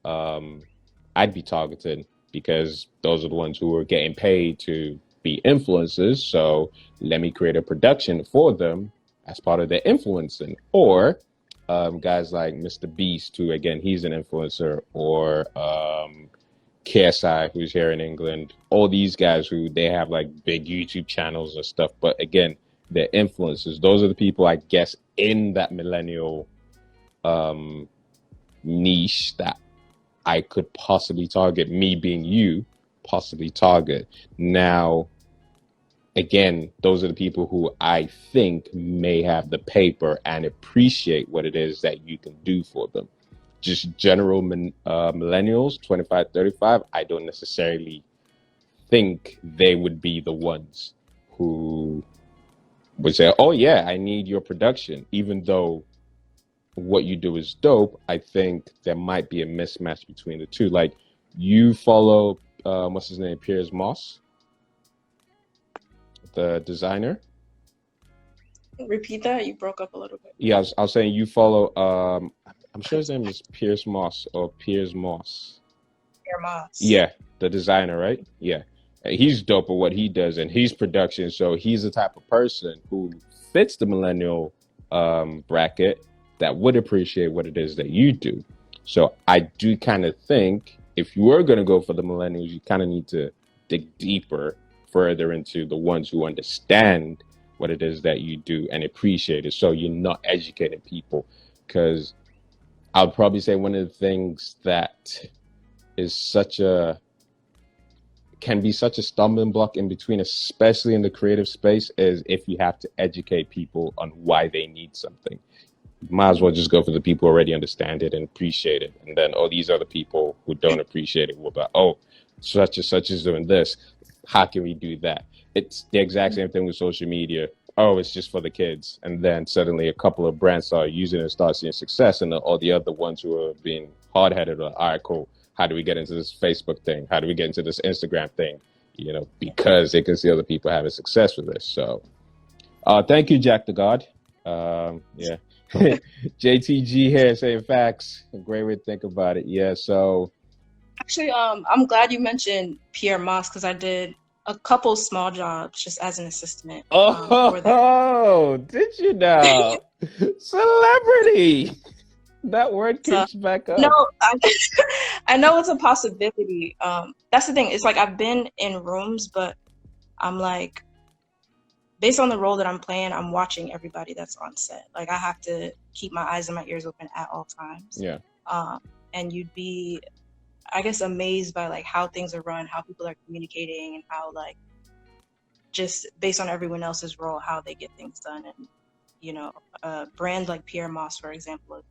targeting, because those are the ones who are getting paid to be influencers. So let me create a production for them as part of their influencing. Or guys like Mr. Beast, who again, he's an influencer, or KSI, who's here in England. All these guys who they have like big YouTube channels and stuff, but again, they're influencers. Those are the people, I guess, in that millennial niche that I could possibly target, me being you, possibly target. Now, again, those are the people who I think may have the paper and appreciate what it is that you can do for them. Just general millennials, 25, 35, I don't necessarily think they would be the ones who would say, oh yeah, I need your production, even though what you do is dope. I think there might be a mismatch between the two. Like, you follow what's his name, Piers Moss, the designer. Repeat that, you broke up a little bit. Yeah, I was saying you follow I'm sure his name is Piers Moss or Piers Moss. Piers Moss. Yeah, the designer, right? Yeah. He's dope at what he does, and he's production. So he's the type of person who fits the millennial bracket that would appreciate what it is that you do. So I do kind of think if you were going to go for the millennials, you kind of need to dig deeper, further into the ones who understand what it is that you do and appreciate it. So you're not educating people, because I'll probably say one of the things that is can be such a stumbling block in between, especially in the creative space, is if you have to educate people on why they need something. You might as well just go for the people who already understand it and appreciate it. And then all these other people who don't appreciate it will be, oh, such and such is doing this. How can we do that? It's the exact same thing with social media. Oh, it's just for the kids. And then suddenly a couple of brands start using it and start seeing success. And all the other ones who are being hard-headed are, all right, cool. How do we get into this Facebook thing? How do we get into this Instagram thing? Because they can see other people having success with this. So thank you, Jack the God. Yeah. JTG here saying facts. A great way to think about it. Yeah. So Actually, I'm glad you mentioned Pierre Moss because I did a couple small jobs just as an assistant for that. Oh, did you know? Celebrity. That word So creeps back no, up. I know it's a possibility. That's the thing. It's like I've been in rooms, but I'm like, based on the role that I'm playing, I'm watching everybody that's on set. Like I have to keep my eyes and my ears open at all times. Yeah. Um, and you'd be, I guess, amazed by like how things are run, how people are communicating, and how like just based on everyone else's role, how they get things done. And a brand like Pierre Moss, for example, is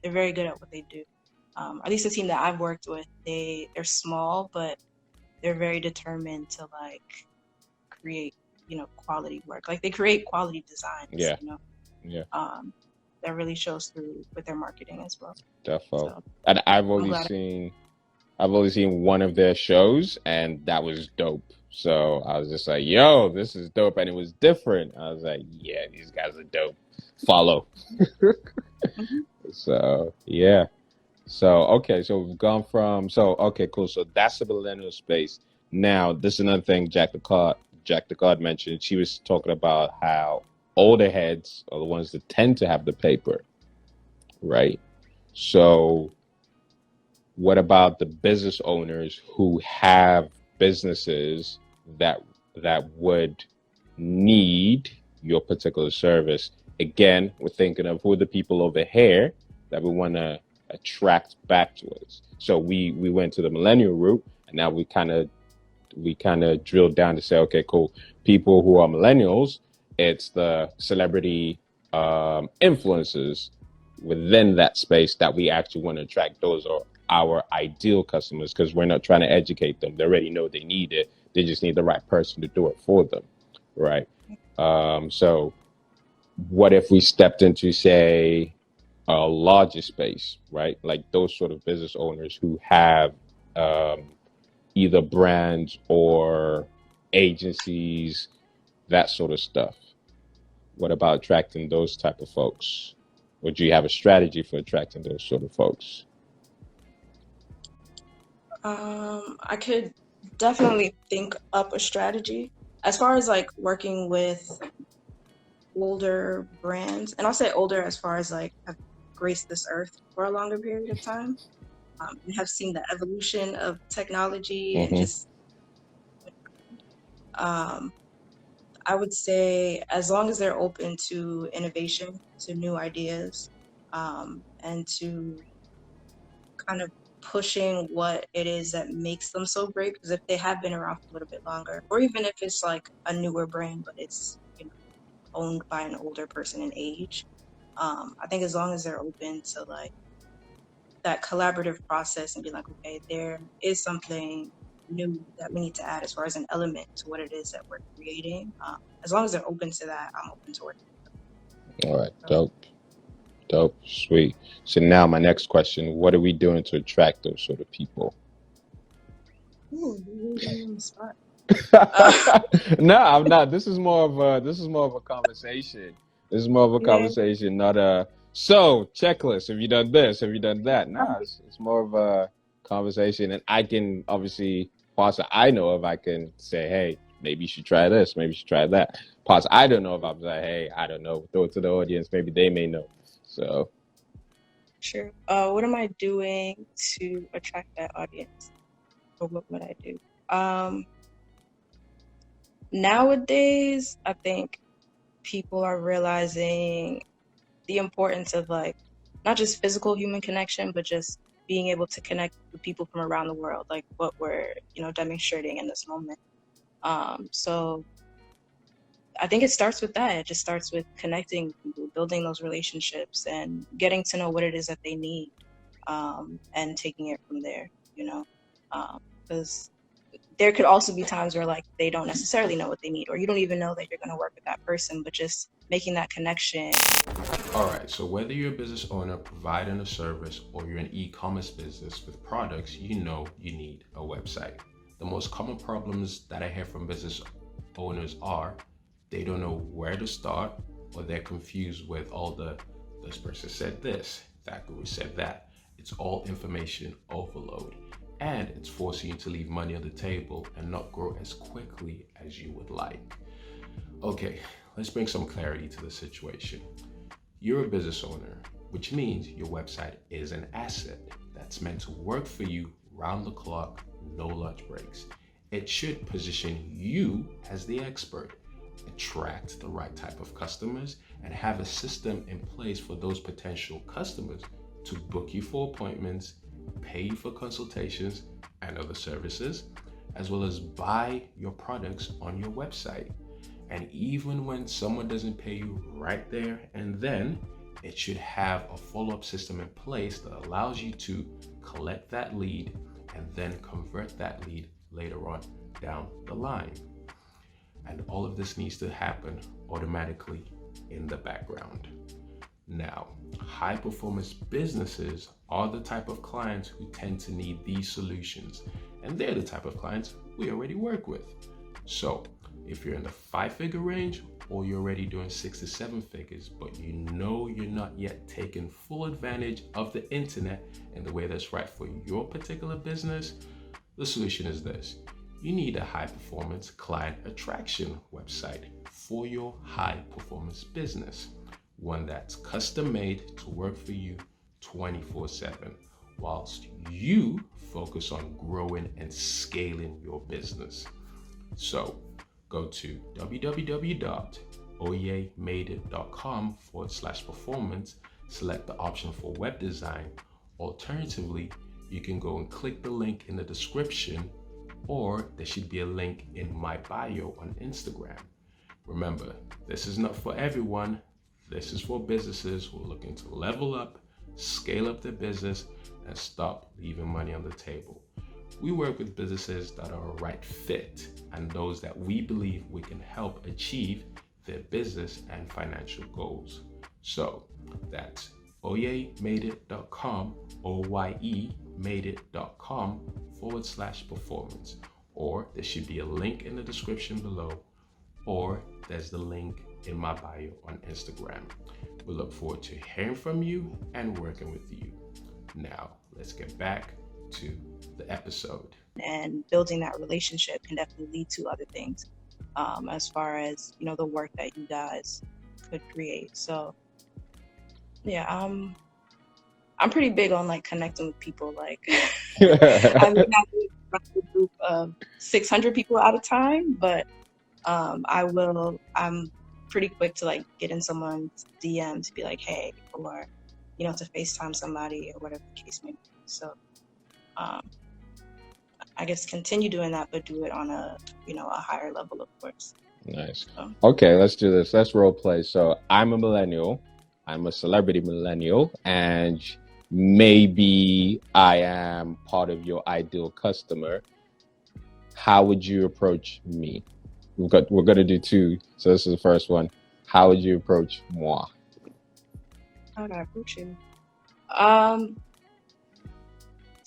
they're very good at what they do. At least the team that I've worked with, they're small, but they're very determined to like create, quality work. Like they create quality designs, Yeah. Yeah. that really shows through with their marketing as well. Defo. So And I've I'm only glad. seen one of their shows, and that was dope. So I was just like, "Yo, this is dope," and it was different. I was like, "Yeah, these guys are dope." Follow. Mhm. So yeah. So okay, so we've gone from okay, cool. So that's the millennial space. Now, this is another thing Jack the Card mentioned. She was talking about how older heads are the ones that tend to have the paper, right? So what about the business owners who have businesses that would need your particular service? Again, we're thinking of who are the people over here that we want to attract back to us. So we went to the millennial route, and now we kind of drilled down to say, okay, cool. People who are millennials, it's the celebrity influencers within that space that we actually want to attract. Those are our ideal customers because we're not trying to educate them. They already know they need it. They just need the right person to do it for them, right? So what if we stepped into, say, a larger space, right? Like those sort of business owners who have um, either brands or agencies, that sort of stuff. What about attracting those type of folks? Or do you have a strategy for attracting those sort of folks? I could definitely think up a strategy as far as like working with older brands, and I'll say older as far as like have graced this earth for a longer period of time, and have seen the evolution of technology and Mm-hmm. just um, I would say as long as they're open to innovation, to new ideas, and to kind of pushing what it is that makes them so great. Because if they have been around for a little bit longer, or even if it's like a newer brand, but it's owned by an older person in age, I think as long as they're open to like that collaborative process and be like, okay, there is something new that we need to add as far as an element to what it is that we're creating. As long as they're open to that, I'm open to working All right, with them. dope, dope, sweet. So now my next question: what are we doing to attract those sort of people? Ooh, you really got me on the spot. Uh, No, I'm not. This is more of a conversation. This is more of a yeah. conversation, not a checklist. Have you done this? Have you done that? No, it's more of a conversation, and I can obviously parts that I know of. I can say, hey, maybe you should try this. Maybe you should try that. Parts I don't know if I'm like, hey, I don't know. Throw it to the audience. Maybe they may know. So Sure. What am I doing to attract that audience? Or what would I do? Nowadays, I think people are realizing the importance of like not just physical human connection, but just being able to connect with people from around the world, like what we're, demonstrating in this moment. So I think it starts with that. It just starts with connecting with people, building those relationships, and getting to know what it is that they need, and taking it from there. Because there could also be times where like they don't necessarily know what they need, or you don't even know that you're going to work with that person, but just making that connection. All right, so whether you're a business owner providing a service or you're an e commerce business with products, you know you need a website. The most common problems that I hear from business owners are they don't know where to start, or they're confused with all this person said this, that guru said that. It's all information overload. and it's forcing you to leave money on the table and not grow as quickly as you would like. Okay, let's bring some clarity to the situation. You're a business owner, which means your website is an asset that's meant to work for you round the clock, no lunch breaks. It should position you as the expert, attract the right type of customers, and have a system in place for those potential customers to book you for appointments, pay you for consultations and other services, as well as buy your products on your website. And even when someone doesn't pay you right there and then, it should have a follow-up system in place that allows you to collect that lead and then convert that lead later on down the line. And all of this needs to happen automatically in the background. Now, high performance businesses are the type of clients who tend to need these solutions, and they're the type of clients we already work with. So if you're in the 5-figure range, or you're already doing 6 to 7 figures, but you know you're not yet taking full advantage of the internet in the way that's right for your particular business, the solution is this. You need a high performance client attraction website for your high performance business. One that's custom made to work for you 24/7, whilst you focus on growing and scaling your business. So go to www.oyemadeit.com/performance, select the option for web design. Alternatively, you can go and click the link in the description, or there should be a link in my bio on Instagram. Remember, this is not for everyone. This is for businesses who are looking to level up, scale up their business, and stop leaving money on the table. We work with businesses that are a right fit and those that we believe we can help achieve their business and financial goals. So that's oyemadeit.com, oyemadeit.com/performance, or there should be a link in the description below, or there's the link in my bio on Instagram. We look forward to hearing from you and working with you. Now, let's get back to the episode. And building that relationship can definitely lead to other things, as far as, the work that you guys could create. So yeah, I'm pretty big on connecting with people. I may not be a group of 600 people at a time, but I'm pretty quick to get in someone's DM to be like, hey, or to FaceTime somebody or whatever the case may be. So I guess continue doing that, but do it on a higher level, of course. Nice. Okay, let's do this. Let's role play. So I'm a millennial. I'm a celebrity millennial, and maybe I am part of your ideal customer. How would you approach me? We're gonna do 2. So this is the first one. How would you approach moi? How would I approach you?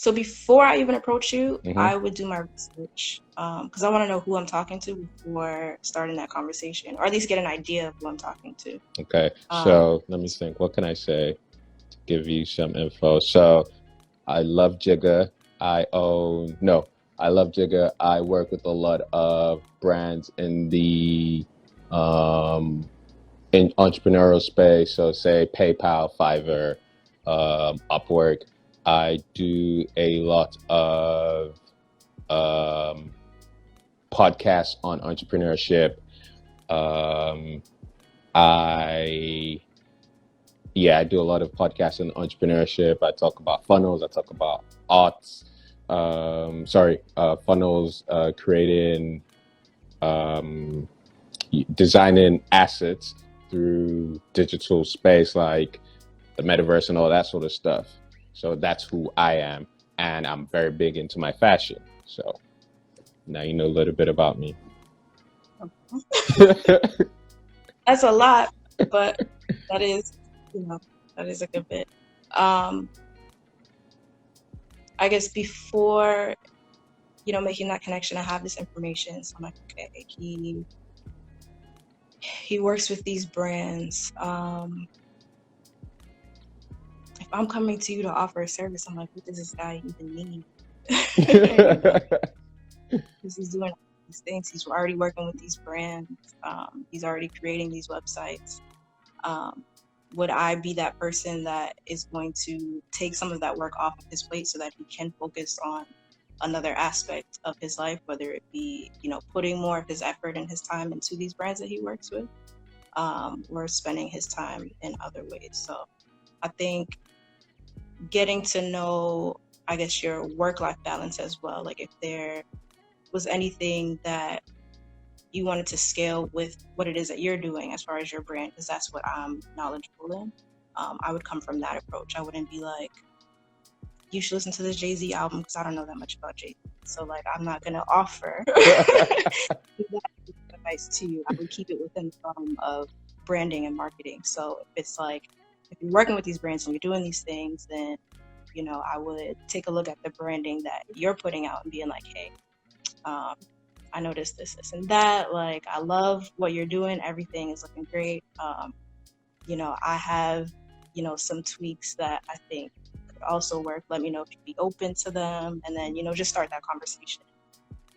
So before I even approach you, I would do my research, because I want to know who I'm talking to before starting that conversation, or at least get an idea of who I'm talking to. Okay, so let me think. What can I say to give you some info? So I love Jigga. I love Jigga. I work with a lot of brands in the in entrepreneurial space. So say PayPal, Fiverr, Upwork. I do a lot of podcasts on entrepreneurship. I do a lot of podcasts on entrepreneurship. I talk about funnels. I talk about arts. Funnels, creating, designing assets through digital space like the metaverse and all that sort of stuff. So that's who I am, and I'm very big into my fashion. So now you know a little bit about me. That's a lot, but that is a good bit. I guess before, making that connection, I have this information. So I'm like, okay, he works with these brands. If I'm coming to you to offer a service, I'm like, what does this guy even need? You know, because he's doing these things. He's already working with these brands. He's already creating these websites. Would I be that person that is going to take some of that work off of his plate so that he can focus on another aspect of his life, whether it be, you know, putting more of his effort and his time into these brands that he works with, or spending his time in other ways. So I think getting to know, I guess, your work-life balance as well. Like if there was anything that you wanted to scale with what it is that you're doing as far as your brand, because that's what I'm knowledgeable in. I would come from that approach. I wouldn't be like, you should listen to this Jay-Z album, because I don't know that much about Jay-Z. So like, I'm not going to offer that advice to you. I would keep it within the realm of branding and marketing. So if it's like, if you're working with these brands and you're doing these things, then, you know, I would take a look at the branding that you're putting out and being like, hey, I noticed this, and that. Like, I love what you're doing. Everything is looking great. You know, I have, you know, some tweaks that I think could also work. Let me know if you'd be open to them. And then, you know, just start that conversation.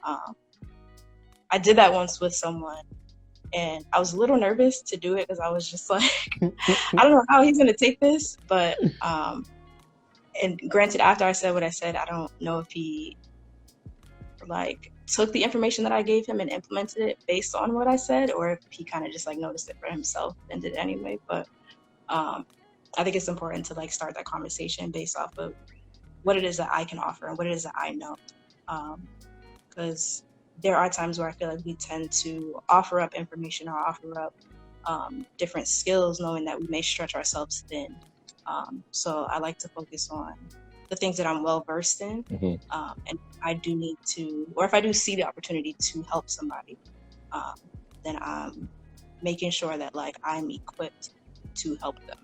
I did that once with someone, and I was a little nervous to do it because I was just like, I don't know how he's going to take this. But, and granted, after I said what I said, I don't know if he like took the information that I gave him and implemented it based on what I said, or if he kind of just like noticed it for himself and did it anyway. But I think it's important to like start that conversation based off of what it is that I can offer and what it is that I know. Because there are times where I feel like we tend to offer up information or offer up different skills, knowing that we may stretch ourselves thin. So I like to focus on the things that I'm well versed in, and I do need to, or if I do see the opportunity to help somebody, then I'm making sure that like I'm equipped to help them,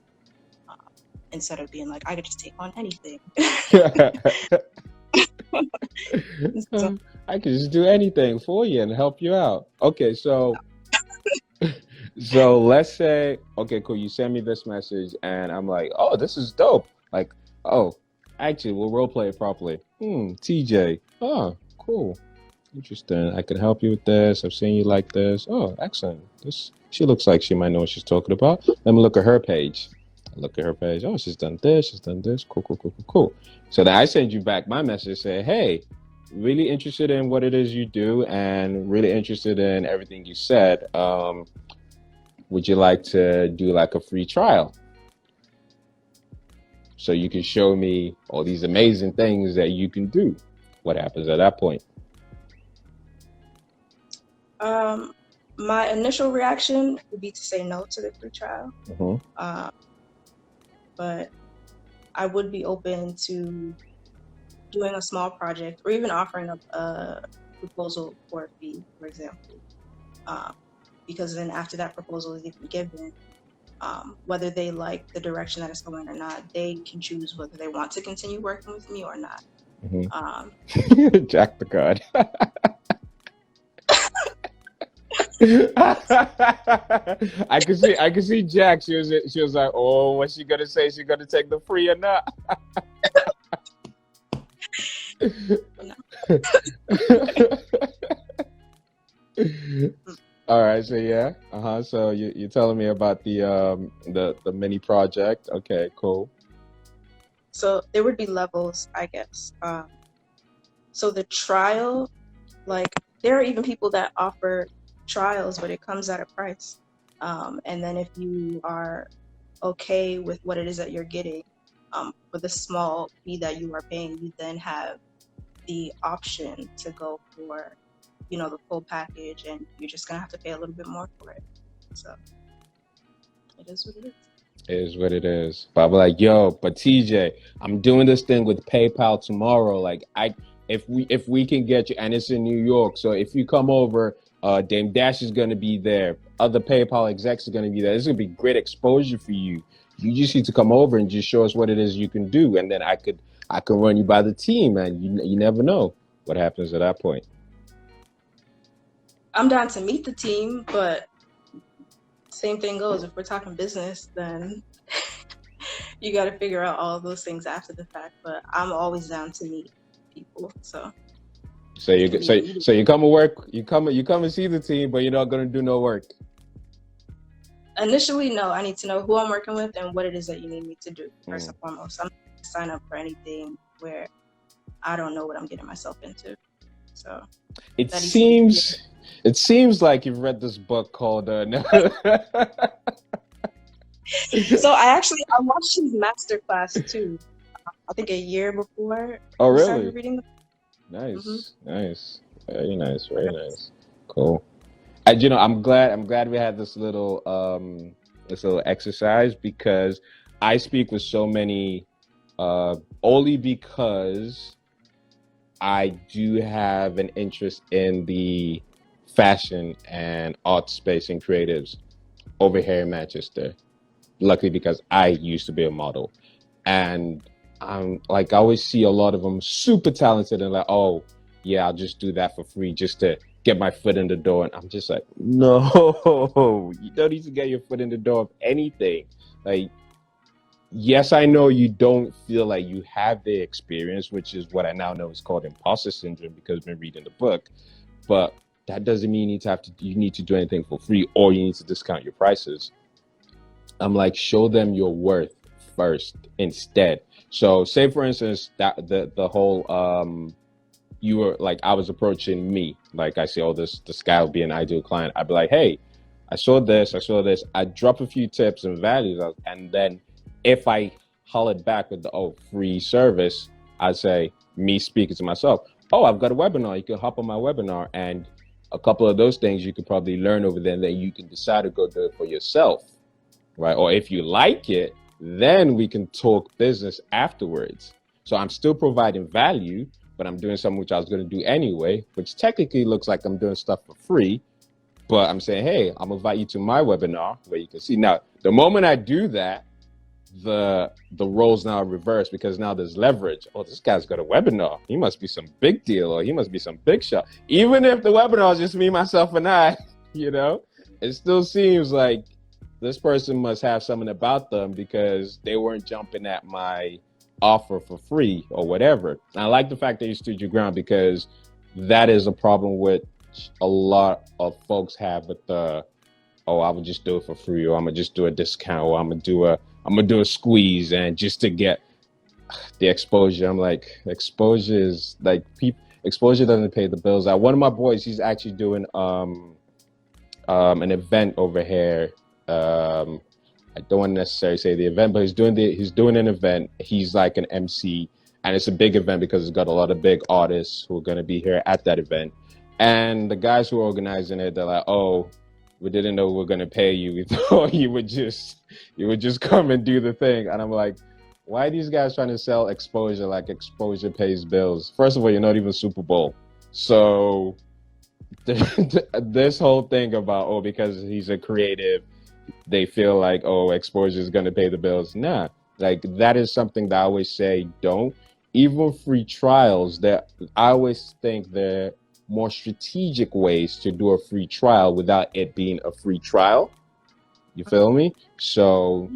instead of being like, I could just take on anything. So, I can just do anything for you and help you out. Okay, so so let's say, okay, cool, you send me this message and I'm like, oh, this is dope. Like, oh, actually, we'll role play it properly. TJ. Oh, cool. Interesting. I can help you with this. I've seen you like this. Oh, excellent. She looks like she might know what she's talking about. Let me look at her page. I look at her page. Oh, she's done this. She's done this. Cool, cool, cool, cool, cool. So then I send you back my message, say, hey, really interested in what it is you do and really interested in everything you said. Would you like to do like a free trial? So you can show me all these amazing things that you can do. What happens at that point? My initial reaction would be to say no to the free trial. But I would be open to doing a small project or even offering up a proposal for a fee, for example. Because then after that proposal is even given, whether they like the direction that it's going or not, they can choose whether they want to continue working with me or not. Jack the God. I can see Jack. She was like, oh, what's she gonna say? She gonna take the free or not? All right, so yeah, So you're telling me about the mini project. Okay, cool. So there would be levels, I guess. So the trial, like there are even people that offer trials, but it comes at a price. And then if you are okay with what it is that you're getting, for the small fee that you are paying, you then have the option to go for, you know, the full package, and you're just gonna have to pay a little bit more for it. So it is what it is. It is what it is. But I'm like, yo, but TJ, I'm doing this thing with PayPal tomorrow. Like, if we can get you, and it's in New York, so if you come over, Dame Dash is gonna be there. Other PayPal execs are gonna be there. This is gonna be great exposure for you. You just need to come over and just show us what it is you can do, and then I can run you by the team, and you never know what happens at that point. I'm down to meet the team, but same thing goes. If we're talking business, then you got to figure out all of those things after the fact. But I'm always down to meet people. So So it can be you come to work, you come and see the team, but you're not gonna do no work. initially, no. I need to know who I'm working with and what it is that you need me to do first and foremost. I'm not going to sign up for anything where I don't know what I'm getting myself into. So it seems like you've read this book called So I watched his masterclass too. I think a year before Oh, we started really? reading the Nice. Very nice, very nice. Cool. And I'm glad we had this little exercise, because I speak with so many only because I do have an interest in the fashion and art space and creatives over here in Manchester. Luckily, because I used to be a model, and I'm like, I always see a lot of them super talented and like, oh yeah, I'll just do that for free just to get my foot in the door. And I'm just like, no, you don't need to get your foot in the door of anything. Like, yes, I know you don't feel like you have the experience, which is what I now know is called imposter syndrome, because I've been reading the book. But that doesn't mean you need to do anything for free, or you need to discount your prices. I'm like, show them your worth first instead. So say for instance that the whole you were like, I was approaching me, like I say, oh, this guy will be an ideal client. I'd be like, hey, I saw this. I drop a few tips and values, and then if I hollered back with the free service, I'd say, me speaking to myself, oh, I've got a webinar. You can hop on my webinar, and a couple of those things you could probably learn over there, and then you can decide to go do it for yourself, right? Or if you like it, then we can talk business afterwards. So I'm still providing value, but I'm doing something which I was going to do anyway, which technically looks like I'm doing stuff for free. But I'm saying, hey, I'm gonna invite you to my webinar where you can see. Now, the moment I do that, the roles now are reversed, because now there's leverage. Oh, this guy's got a webinar. He must be some big deal, or he must be some big shot. Even if the webinar is just me, myself, and I, it still seems like this person must have something about them, because they weren't jumping at my offer for free or whatever. And I like the fact that you stood your ground, because that is a problem with a lot of folks have with the, oh, I would just do it for free, or I'm gonna just do a discount, or I'm gonna do a squeeze, and just to get the exposure. I'm like, exposure is like, exposure doesn't pay the bills. One of my boys, he's actually doing an event over here. I don't want to necessarily say the event, but he's doing an event. He's like an MC, and it's a big event because it's got a lot of big artists who are going to be here at that event. And the guys who are organizing it, they're like, oh, we didn't know we were going to pay you. We thought you would just come and do the thing. And I'm like, why are these guys trying to sell exposure like exposure pays bills? First of all, you're not even Super Bowl. So this whole thing about, oh, because he's a creative, they feel like, oh, exposure is going to pay the bills. Nah, like that is something that I always say, don't. Even free trials, that I always think they're more strategic ways to do a free trial without it being a free trial. You feel me? So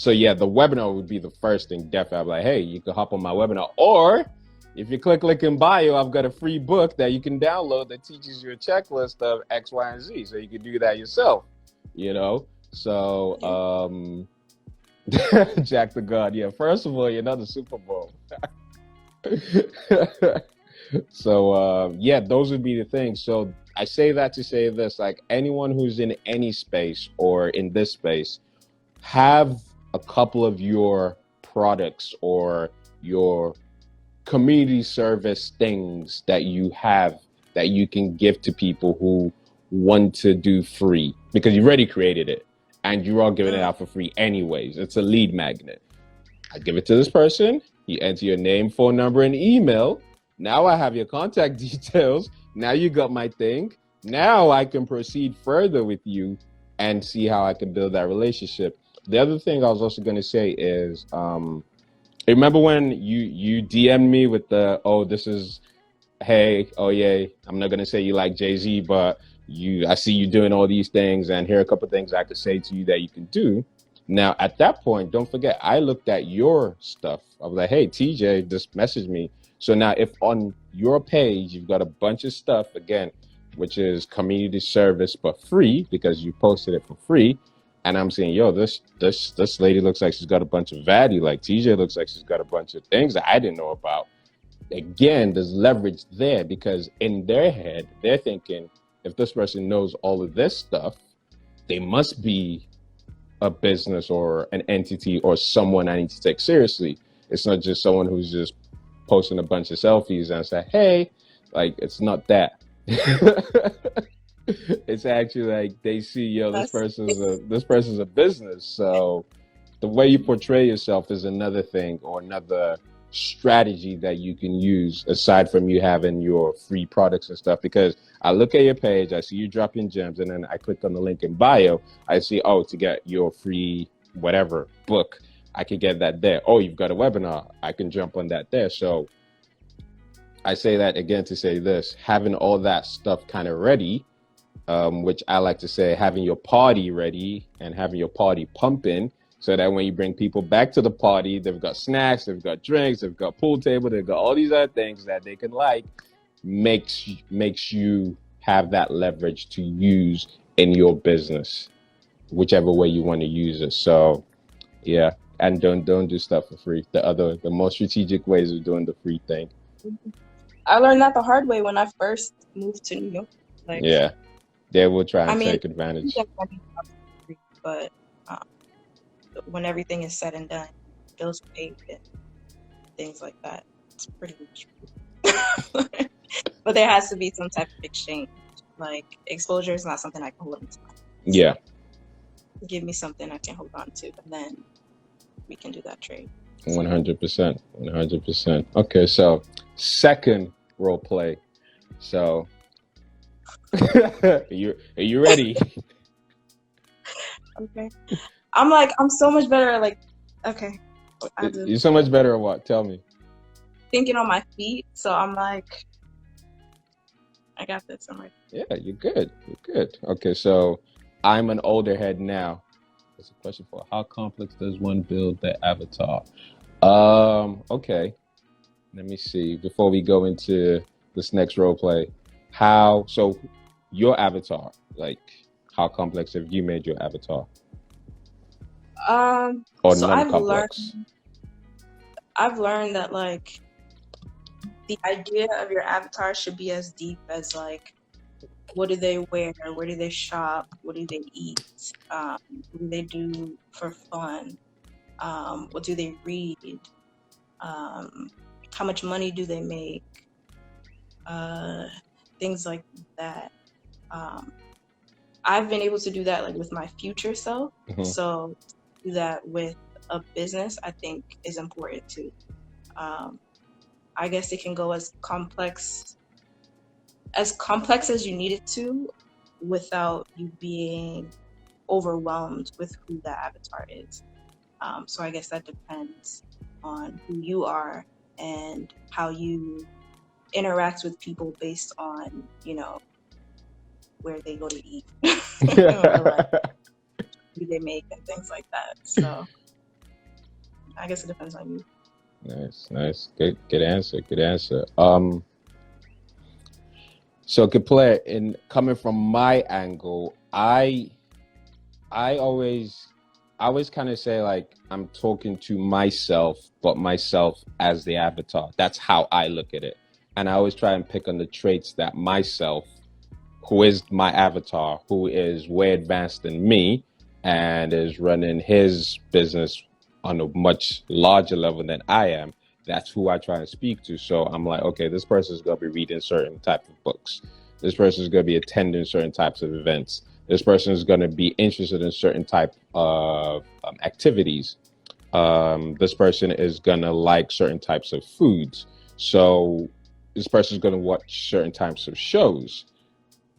yeah, the webinar would be the first thing. Definitely, I'm like, hey, you can hop on my webinar, or if you click link in bio, I've got a free book that you can download that teaches you a checklist of X, Y, and Z. So you can do that yourself. So Jack the God. Yeah, first of all, you're not the Super Bowl. So yeah, those would be the things. So I say that to say this, like anyone who's in any space or in this space, have a couple of your products or your community service things that you have that you can give to people who want to do free, because you've already created it and you're all giving it out for free anyways. It's a lead magnet. I give it to this person, you enter your name, phone number, and email. Now I have your contact details. Now you got my thing. Now I can proceed further with you and see how I can build that relationship. The other thing I was also going to say is, remember when you DM'd me with the, oh, this is, hey, oh yeah, I'm not going to say you like Jay-Z, but I see you doing all these things, and here are a couple of things I could say to you that you can do. Now, at that point, don't forget, I looked at your stuff. I was like, hey, TJ just messaged me. So now if on your page you've got a bunch of stuff, again, which is community service but free because you posted it for free, and I'm saying, yo, this lady looks like she's got a bunch of value. Like TJ looks like she's got a bunch of things that I didn't know about. Again, there's leverage there because in their head, they're thinking, if this person knows all of this stuff, they must be a business or an entity or someone I need to take seriously. It's not just someone who's just posting a bunch of selfies and say, hey, like, it's not that. It's actually like they see, yo, this person's a business. So the way you portray yourself is another thing or another strategy that you can use aside from you having your free products and stuff. Because I look at your page, I see you dropping gems, and then I click on the link in bio, I see, oh, to get your free whatever book, I can get that there. Oh, you've got a webinar, I can jump on that there. So I say that again to say this, having all that stuff kind of ready, which I like to say having your party ready and having your party pumping, so that when you bring people back to the party, they've got snacks, they've got drinks, they've got pool table, they've got all these other things that they can like, makes you have that leverage to use in your business, whichever way you want to use it. So yeah, and don't do stuff for free. The more strategic ways of doing the free thing. I learned that the hard way when I first moved to New York. Like, yeah, they will try and take advantage. But when everything is said and done, bills paid and things like that, it's pretty much. But there has to be some type of exchange. Like, exposure is not something I can hold on to. Yeah. Give me something I can hold on to, and then we can do that trade. 100%. 100%. Okay, so second role play. So are you ready? Okay. I'm so much better at, like, okay. You're so much better at what? Tell me. Thinking on my feet. So I'm like, I got this. I'm like, yeah, you're good. You're good. Okay, so I'm an older head now. That's a question for how complex does one build their avatar? Okay. Let me see. Before we go into this next role play, so your avatar, like, how complex have you made your avatar? Or so non-complex? I've learned that, like, the idea of your avatar should be as deep as, like, what do they wear? Where do they shop? What do they eat? What do they do for fun? What do they read? How much money do they make? Things like that. I've been able to do that, like, with my future self. Mm-hmm. So do that with a business, I think, is important too. I guess it can go as complex as you need it to, without you being overwhelmed with who the avatar is. So I guess that depends on who you are and how you interact with people based on, where they go to eat, or, like, who they make and things like that. So I guess it depends on you. Nice. Good answer. So Kaplea, in coming from my angle, I always kind of say, like, I'm talking to myself, but myself as the avatar. That's how I look at it. And I always try and pick on the traits that myself, who is my avatar, who is way advanced than me and is running his business on a much larger level than I am, that's who I try and speak to. So I'm like, okay, this person's going to be reading certain type of books. This person is going to be attending certain types of events. This person is going to be interested in certain type of activities. This person is going to like certain types of foods. So this person is going to watch certain types of shows.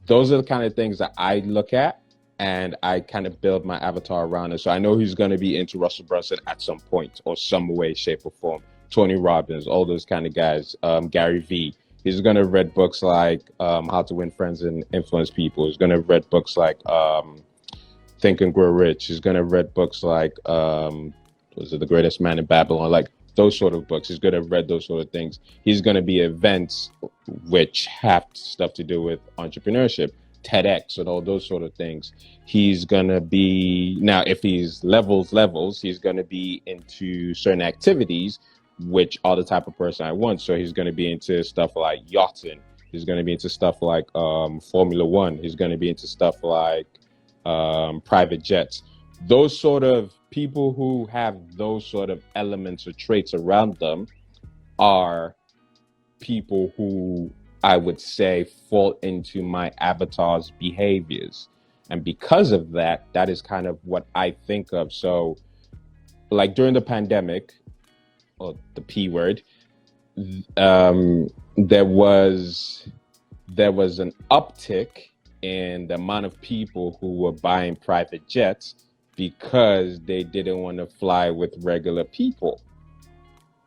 Those are the kind of things that I look at, and I kind of build my avatar around it. So I know he's going to be into Russell Brunson at some point or some way, shape, or form. Tony Robbins, all those kind of guys. Gary Vee. He's going to have read books like How to Win Friends and Influence People. He's going to have read books like Think and Grow Rich. He's going to have read books like, was it The Greatest Man in Babylon? Like, those sort of books. He's going to have read those sort of things. He's going to be events which have stuff to do with entrepreneurship, TEDx and all those sort of things. He's going to be, now if he's levels, he's going to be into certain activities, which are the type of person I want. So he's going to be into stuff like yachting. He's going to be into stuff like Formula One. He's going to be into stuff like private jets. Those sort of people who have those sort of elements or traits around them are people who I would say fall into my avatar's behaviors. And because of that, that is kind of what I think of. So like during the pandemic, or the P word, there was an uptick in the amount of people who were buying private jets because they didn't want to fly with regular people,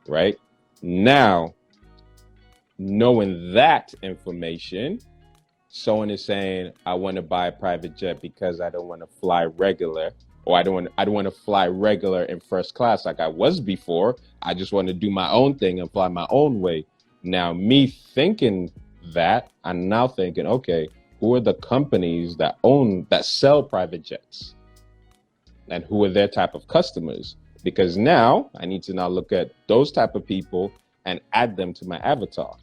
right? Now, knowing that information, someone is saying, I want to buy a private jet because I don't want to fly regular, or I don't want to fly regular in first class like I was before. I just want to do my own thing and fly my own way. Now, me thinking that, I'm now thinking, okay, who are the companies that sell private jets? And who are their type of customers? Because now I need to now look at those type of people and add them to my avatar.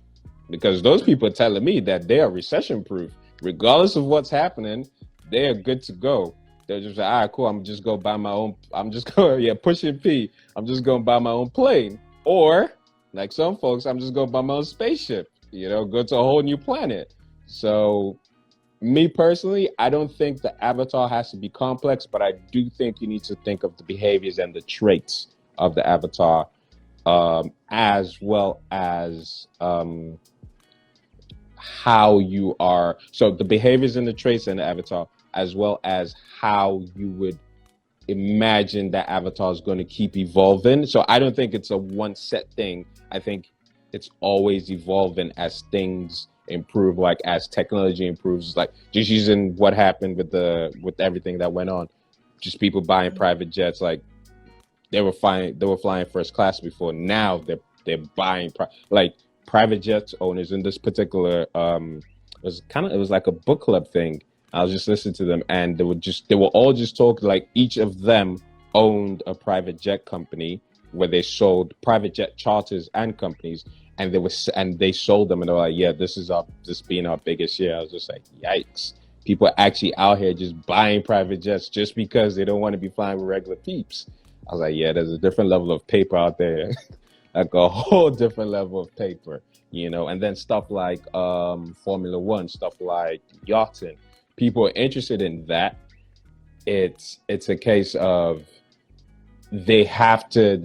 Because those people are telling me that they are recession proof. Regardless of what's happening, they are good to go. They're just like, all right, cool, I'm just going to buy my own, pushing P. I'm just going to buy my own plane. Or, like some folks, I'm just going to buy my own spaceship, go to a whole new planet. So me personally, I don't think the avatar has to be complex, but I do think you need to think of the behaviors and the traits of the avatar, as well as how you are. So the behaviors and the traits in the avatar, as well as how you would imagine that avatar is going to keep evolving. So I don't think it's a one set thing. I think it's always evolving as things improve, like as technology improves. Like just using what happened with everything that went on, just people buying private jets. Like they were flying first class before. Now they're buying private jets owners. In this particular it was like a book club thing. I was just listening to them, and they were all just talking, like each of them owned a private jet company where they sold private jet charters and companies, and they sold them, and they were like, yeah, this being our biggest year. I was just like, yikes. People are actually out here just buying private jets just because they don't want to be flying with regular peeps. I was like, yeah, there's a different level of paper out there. Like a whole different level of paper, and then stuff like Formula One, stuff like yachting. People are interested in that. It's a case of they have to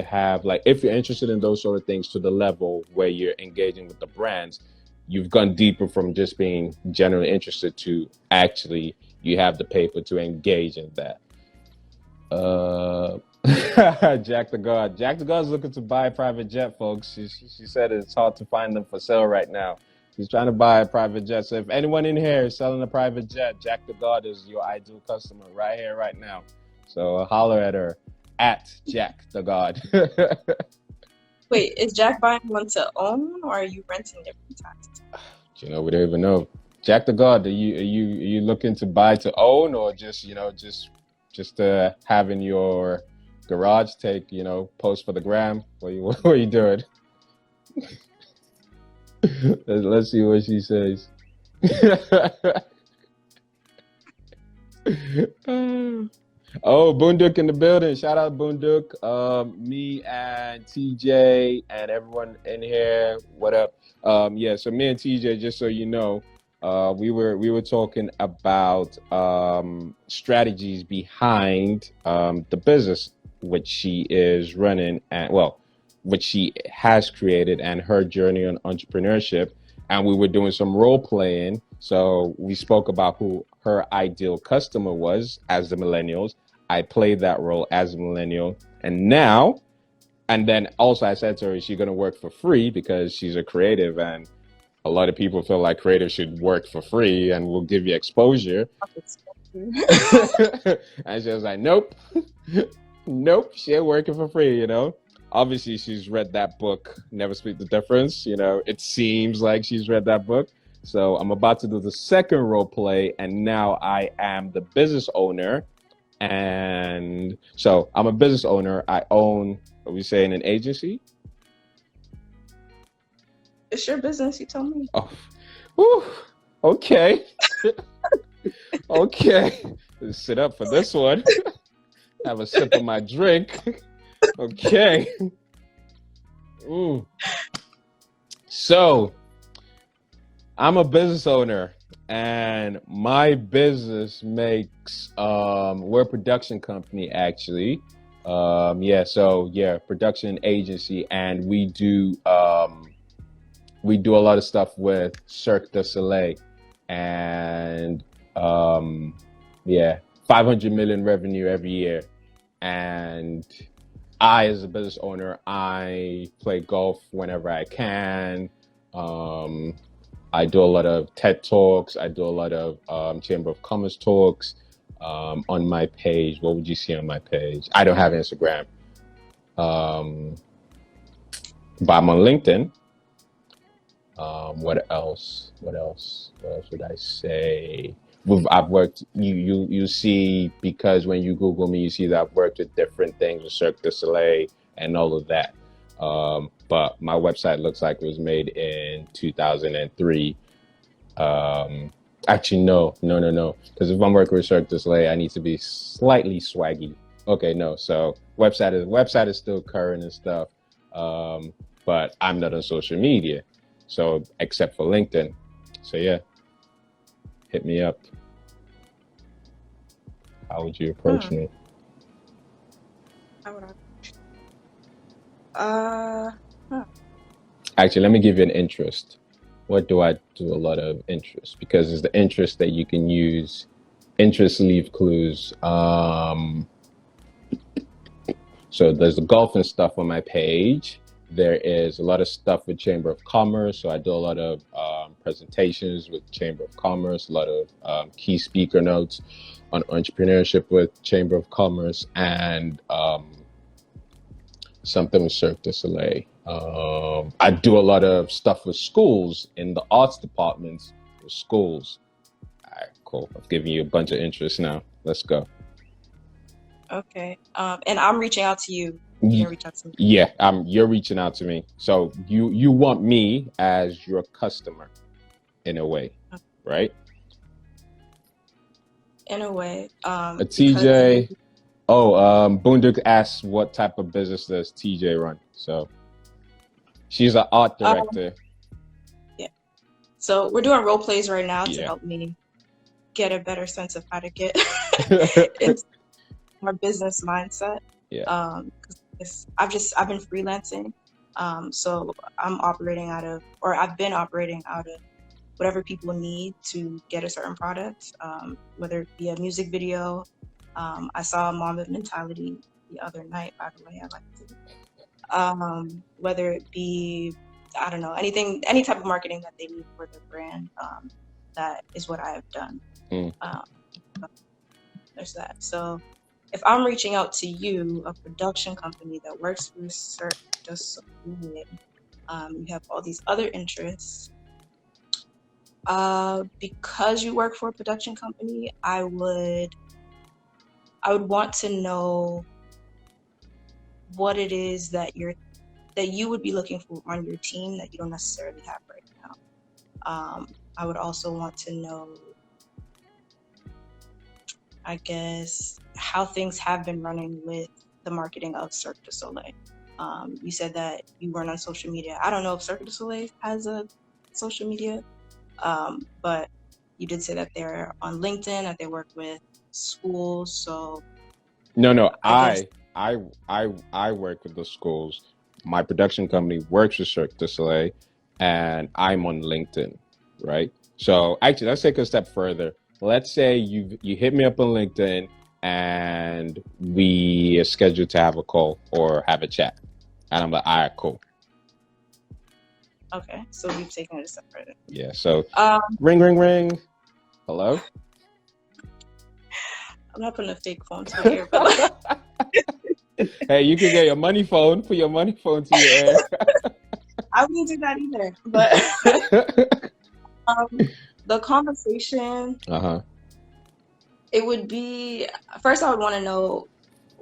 have, like, if you're interested in those sort of things to the level where you're engaging with the brands, you've gone deeper from just being generally interested to actually you have the paper to engage in that. Jack the God. Jack the God's looking to buy a private jet, folks. She said it's hard to find them for sale right now. She's trying to buy a private jet. So if anyone in here is selling a private jet, Jack the God is your ideal customer right here, right now. So holler at her at Jack the God. Wait, is Jack buying one to own, or are you renting it from time to time? We don't even know. Jack the God, are you looking to buy to own, or just have in your garage, take, post for the gram? What are you doing? Let's see what she says. Oh, Boondook in the building. Shout out Boondook. Me and TJ and everyone in here. What up? So me and TJ, just so you know, we were talking about strategies behind the business which she is running, and which she has created, and her journey on entrepreneurship. And we were doing some role playing. So we spoke about who her ideal customer was as the millennials. I played that role as a millennial. And then also I said to her, is she going to work for free because she's a creative, and a lot of people feel like creatives should work for free and will give you exposure. And she was like, nope, she's working for free, obviously she's read that book, Never Speak the Difference. You know, it seems like she's read that book. So I'm about to do the second role play, and now I am the business owner. And so I'm a business owner. I own, are we saying an agency? It's your business, you told me. Oh, whew, okay. Okay. Let's sit up for this one. Have a sip of my drink. Okay. So I'm a business owner, and my business makes we're a production company actually. Production agency, and we do a lot of stuff with Cirque du Soleil, and 500 million revenue every year. And I, as a business owner, I play golf whenever I can. I do a lot of TED Talks. I do a lot of Chamber of Commerce talks on my page. What would you see on my page? I don't have Instagram, but I'm on LinkedIn. What else? What else would I say? I've worked. You see, because when you Google me, you see that I've worked with different things with Cirque du Soleil and all of that. But my website looks like it was made in 2003. Actually, no. Because if I'm working with Cirque du Soleil, I need to be slightly swaggy. Okay, no. So website is still current and stuff. But I'm not on social media. So except for LinkedIn. So yeah, hit me up. How would you approach me? How would I? Actually, let me give you an interest. What do I do? A lot of interest, because it's the interest that you can use. Interest leave clues. So there's the golf and stuff on my page. There is a lot of stuff with Chamber of Commerce. So I do a lot of presentations with Chamber of Commerce, a lot of key speaker notes on entrepreneurship with Chamber of Commerce, and something with Cirque du Soleil. I do a lot of stuff with schools in the arts departments with schools. All right, cool. I've given you a bunch of interest now. Let's go. Okay. And I'm reaching out to you. You're reaching out to me. Yeah, you're reaching out to me. So you want me as your customer in a way, right? In a way. A TJ. Boonduk asks what type of business does TJ run? So she's an art director. Yeah. So we're doing role plays right now to help me get a better sense of how to get into my business mindset. Yeah. I've been freelancing. So I've been operating out of whatever people need to get a certain product, whether it be a music video. I saw Mamba Mentality the other night, by the way. I like it. Whether it be, I don't know, any type of marketing that they need for their brand, that is what I have done. There's that. So if I'm reaching out to you, a production company that works for Cirque du Soleil, you have all these other interests. Because you work for a production company, I would want to know what it is that you would be looking for on your team that you don't necessarily have right now. I would also want to know, I guess, how things have been running with the marketing of Cirque du Soleil. You said that you weren't on social media. I don't know if Cirque du Soleil has a social media, but you did say that they're on LinkedIn, that they work with schools. So no, I work with the schools. My production company works with Cirque du Soleil, and I'm on LinkedIn, right? So actually, let's take a step further. Let's say you hit me up on LinkedIn and we are scheduled to have a call or have a chat, and I'm like, all right, cool. Okay, so we've taken it a step further. Yeah. So ring, ring, ring. Hello. I'm not putting a fake phone to my ear, but Hey, you could get your money phone, put your money phone to your ear. I wouldn't do that either. But the conversation, Uh-huh. it would be first. I would want to know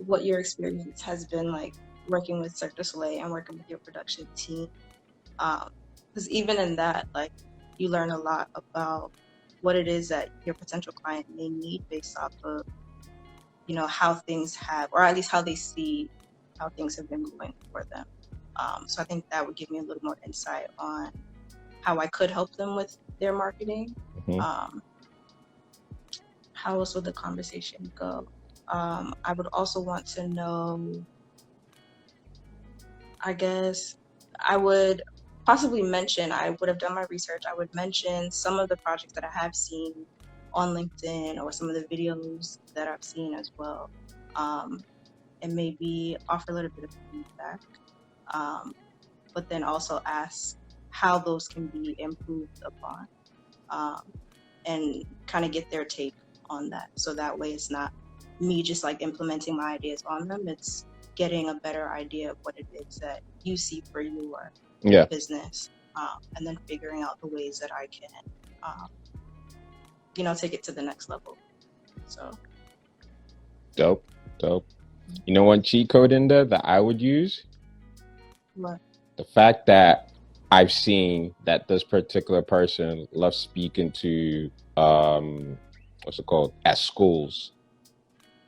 what your experience has been like working with Cirque du Soleil and working with your production team. Because even in that, like, you learn a lot about what it is that your potential client may need based off of, how things have, or at least how they see how things have been going for them. So I think that would give me a little more insight on how I could help them with their marketing. Mhm. How else would the conversation go? I would also want to know, I guess, I would possibly mention, I would have done my research, I would mention some of the projects that I have seen on LinkedIn or some of the videos that I've seen as well. And maybe offer a little bit of feedback, but then also ask how those can be improved upon, and kind of get their take on that. So that way it's not me just like implementing my ideas on them. It's getting a better idea of what it is that you see for your Yeah. business, and then figuring out the ways that I can, take it to the next level. So Dope. You know one cheat code in there that I would use? what? The fact that I've seen that this particular person loves speaking to what's it called? At schools,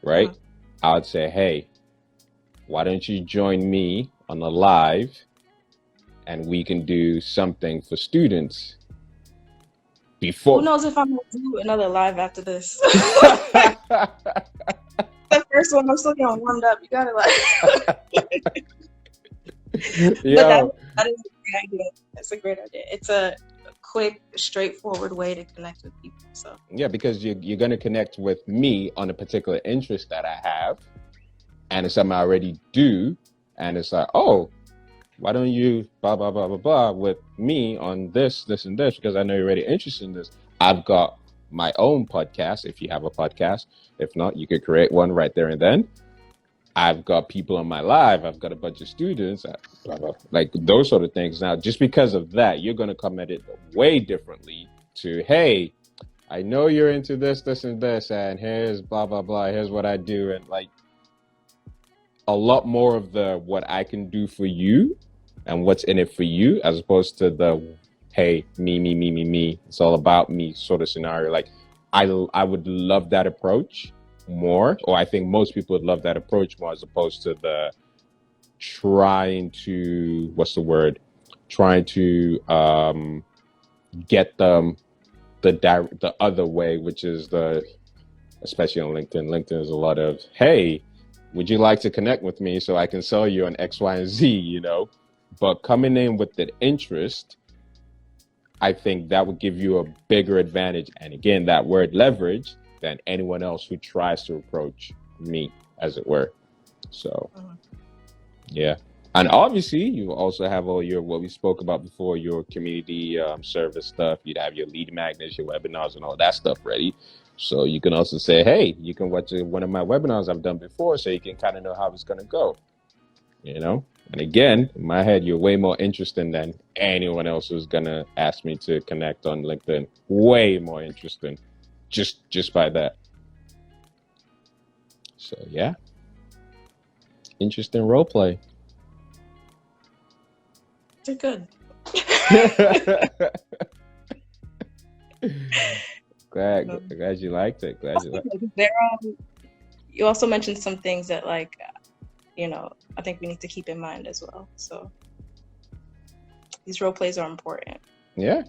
right? I would say, hey, why don't you join me on a live and we can do something for students before. Who knows if I'm gonna do another live after this? The first one, I'm still getting warmed up. You gotta Yo. But that is a great idea. That's a great idea. It's a quick, straightforward way to connect with people. So yeah, because you're gonna connect with me on a particular interest that I have, and it's something I already do, and it's like, oh, why don't you blah blah blah blah blah with me on this and this, because I know you're already interested in this. I've got my own podcast, if you have a podcast. If not, you could create one right there and then. I've got people on my live, I've got a bunch of students, blah, blah, like those sort of things. Now, just because of that, you're going to come at it way differently to, hey, I know you're into this and this, and here's blah blah blah, here's what I do, and like a lot more of the what I can do for you and what's in it for you, as opposed to the, hey, me, it's all about me sort of scenario. Like I would love that approach more, or I think most people would love that approach more, as opposed to the trying to, get them the other way, which is especially on LinkedIn. LinkedIn is a lot of, hey, would you like to connect with me so I can sell you on X, Y, and Z, But coming in with the interest, I think that would give you a bigger advantage. And again, that word leverage, than anyone else who tries to approach me, as it were. So, yeah. And obviously, you also have all your, what we spoke about before, your community service stuff. You'd have your lead magnets, your webinars, and all that stuff ready. So you can also say, hey, you can watch one of my webinars I've done before, so you can kind of know how it's going to go, And again, in my head, you're way more interesting than anyone else who's going to ask me to connect on LinkedIn. Way more interesting, just by that. So, yeah. Interesting role play. they're good. Glad you liked it. You also mentioned some things that, like, I think we need to keep in mind as well. So these role plays are important. Yeah.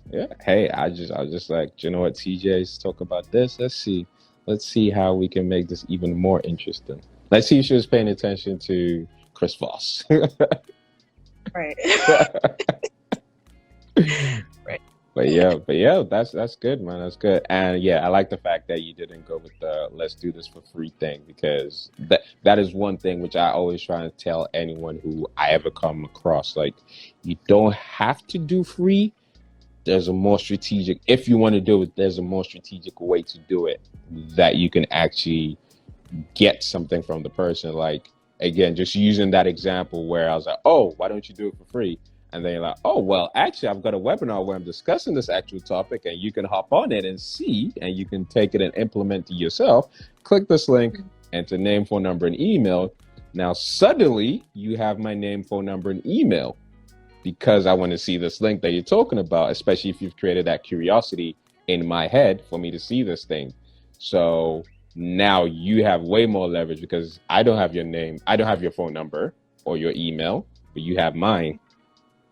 Hey, I was just like, you know what, TJ's talk about this. Let's see how we can make this even more interesting. Let's see if she was paying attention to Chris Voss. Right. Right. But yeah, that's good, man. That's good. And yeah, I like the fact that you didn't go with the let's do this for free thing, because that is one thing which I always try to tell anyone who I ever come across. Like, you don't have to do free. There's a more strategic, if you want to do it, there's a more strategic way to do it that you can actually get something from the person. Like, again, just using that example where I was like, oh, why don't you do it for free? And then you're like, oh, well, actually, I've got a webinar where I'm discussing this actual topic, and you can hop on it and see, and you can take it and implement it yourself. Click this link, enter name, phone number, and email. Now, suddenly, you have my name, phone number, and email because I want to see this link that you're talking about, especially if you've created that curiosity in my head for me to see this thing. So now you have way more leverage because I don't have your name, I don't have your phone number or your email, but you have mine.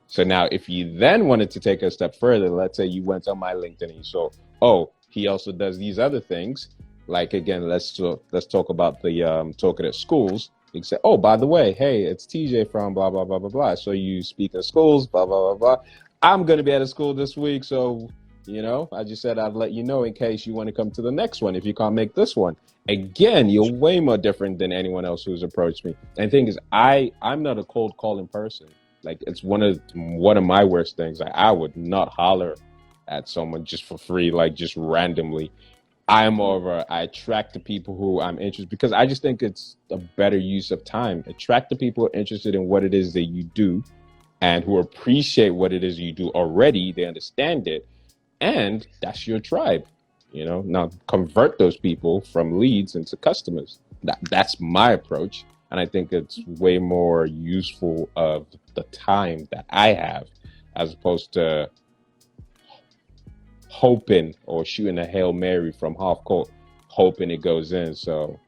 So now if you then wanted to take a step further, let's say you went on my LinkedIn and you saw, oh, he also does these other things. Like, again, let's talk about the talking at schools. You can say, oh, by the way, hey, it's TJ from blah, blah, blah, blah, blah. So you speak at schools, blah, blah, blah, blah. I'm going to be at a school this week. So, I just said I'd let you know in case you want to come to the next one if you can't make this one. Again, you're way more different than anyone else who's approached me. And the thing is, I'm not a cold calling person. Like, it's one of my worst things. Like, I would not holler at someone just for free, like just randomly. I'm I attract the people who I'm interested, because I just think it's a better use of time. Attract the people who are interested in what it is that you do and who appreciate what it is you do already. They understand it. And that's your tribe. Now convert those people from leads into customers. That's my approach. And I think it's way more useful of the time that I have, as opposed to hoping or shooting a Hail Mary from half court, hoping it goes in. So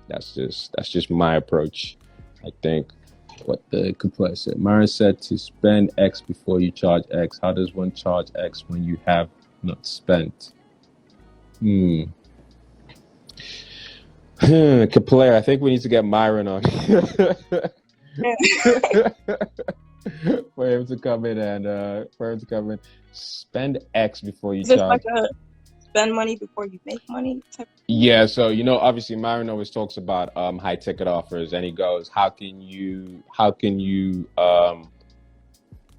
that's just my approach. I think what the complaint said. Myron said to spend X before you charge X. How does one charge X when you have not spent? Kaplair, I think we need to get Myron on for him to come in and spend X before you charge. Like a spend money before you make money type? Yeah, so obviously Myron always talks about high ticket offers, and he goes, how can you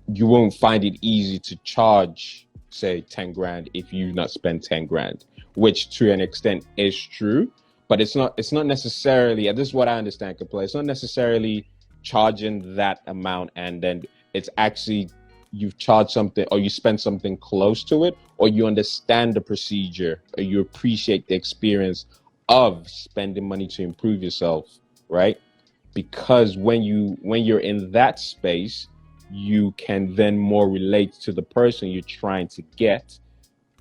you won't find it easy to charge, say, 10 grand if you've not spent 10 grand, which to an extent is true, but it's not necessarily, and this is what I understand, Kaplair, it's not necessarily charging that amount and then it's actually you've charged something or you spent something close to it, or you understand the procedure or you appreciate the experience of spending money to improve yourself, right? Because when you're in that space, you can then more relate to the person you're trying to get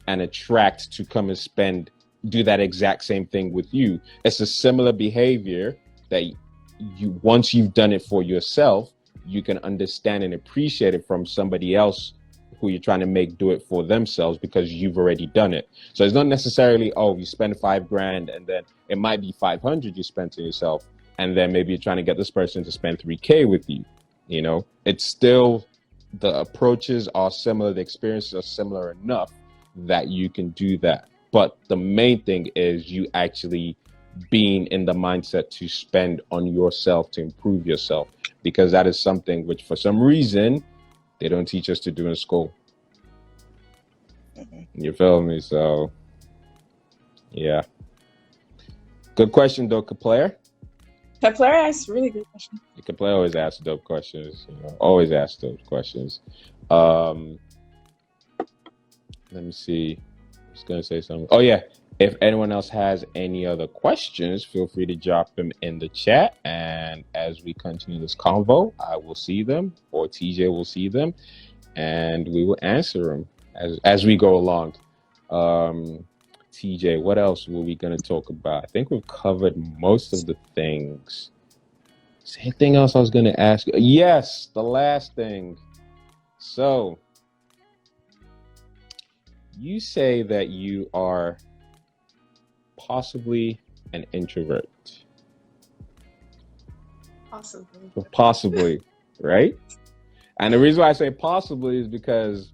and attract to come and do that exact same thing with you. It's a similar behavior that once you've done it for yourself, you can understand and appreciate it from somebody else who you're trying to make do it for themselves, because you've already done it. So it's not necessarily, oh, you spend 5 grand and then it might be 500 you spent on yourself, and then maybe you're trying to get this person to spend 3K with you. It's still, the approaches are similar, the experiences are similar enough that you can do that. But the main thing is you actually being in the mindset to spend on yourself to improve yourself, because that is something which for some reason they don't teach us to do in school. You feel me? So yeah, good question though, Kaplair. Kaplair asks really good questions. Kaplair always asks dope questions. Always asks those questions. Let me see. I was gonna say something. Oh yeah. If anyone else has any other questions, feel free to drop them in the chat. And as we continue this convo, I will see them, or TJ will see them, and we will answer them as we go along. TJ, what else were we going to talk about? I think we've covered most of the things. Is there anything else I was going to ask? Yes, the last thing. So, you say that you are possibly an introvert. Possibly, right? And the reason why I say possibly is because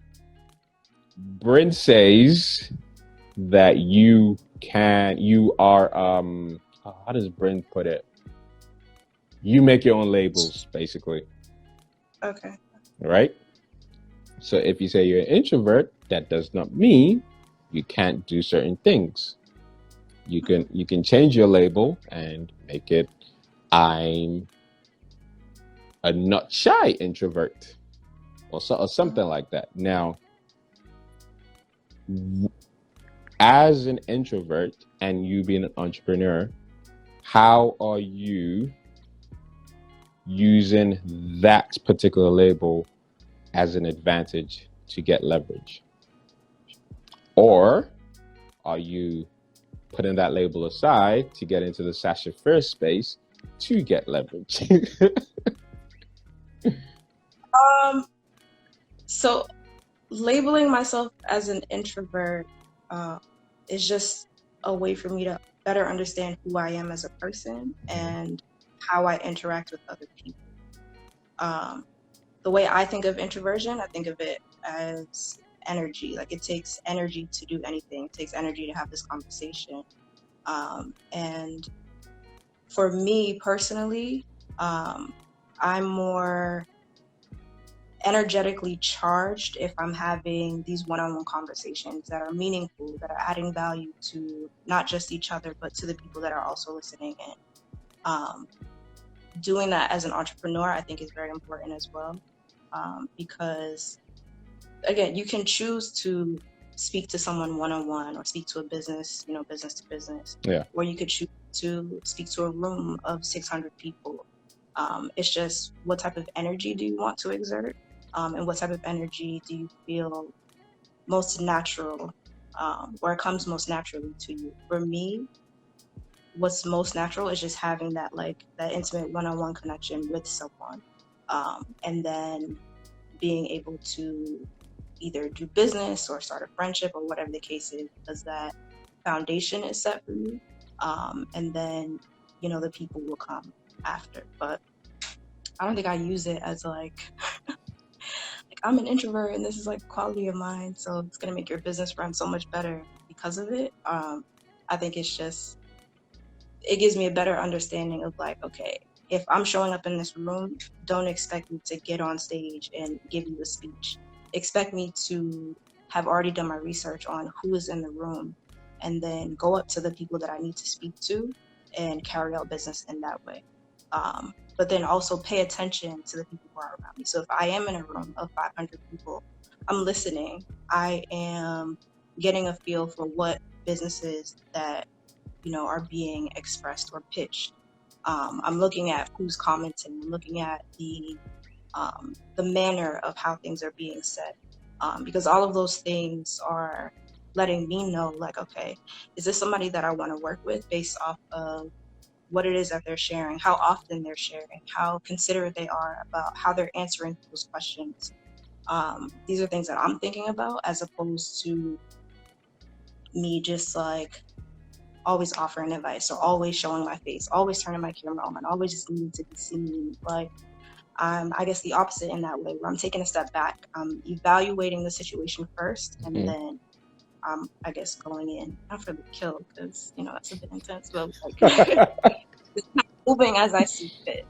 Bryn says that you are, how does Bryn put it? You make your own labels, basically. Okay. Right? So if you say you're an introvert, that does not mean you can't do certain things. You can change your label and make it, I'm a not shy introvert, or something like that. Now, as an introvert and you being an entrepreneur, how are you using that particular label as an advantage to get leverage? Or are you putting that label aside to get into the Sasha Fierce space to get leverage? So labeling myself as an introvert is just a way for me to better understand who I am as a person and how I interact with other people. The way I think of introversion, I think of it as energy. Like, it takes energy to do anything. It takes energy to have this conversation. And for me personally, I'm more energetically charged if I'm having these one-on-one conversations that are meaningful, that are adding value to not just each other, but to the people that are also listening in. Doing that as an entrepreneur, I think, is very important as well, because, again, you can choose to speak to someone one-on-one or speak to a business, business to business, or you could choose to speak to a room of 600 people. It's just, what type of energy do you want to exert? And what type of energy do you feel most natural, or it comes most naturally to you? For me, what's most natural is just having that intimate one-on-one connection with someone, and then being able to either do business or start a friendship or whatever the case is, because that foundation is set for you, and then the people will come after. But I don't think I use it as like I'm an introvert and this is like a quality of mine, so it's gonna make your business run so much better because of it. I think it's just, it gives me a better understanding of like, okay, if I'm showing up in this room, don't expect me to get on stage and give you a speech. Expect me to have already done my research on who is in the room, and then go up to the people that I need to speak to and carry out business in that way. But then also pay attention to the people who are around me. So if I am in a room of 500 people, I'm listening. I am getting a feel for what businesses that are being expressed or pitched. I'm looking at who's commenting. I'm looking at the manner of how things are being said, because all of those things are letting me know, like, okay, is this somebody that I want to work with based off of what it is that they're sharing, how often they're sharing, how considerate they are about how they're answering those questions. These are things that I'm thinking about, as opposed to me just like always offering advice or always showing my face, always turning my camera on, always just needing to be seen. Like, I guess the opposite in that way, where I'm taking a step back, I'm evaluating the situation first, and then I guess going in, not for the kill, because that's a bit intense, but like just moving as I see fit.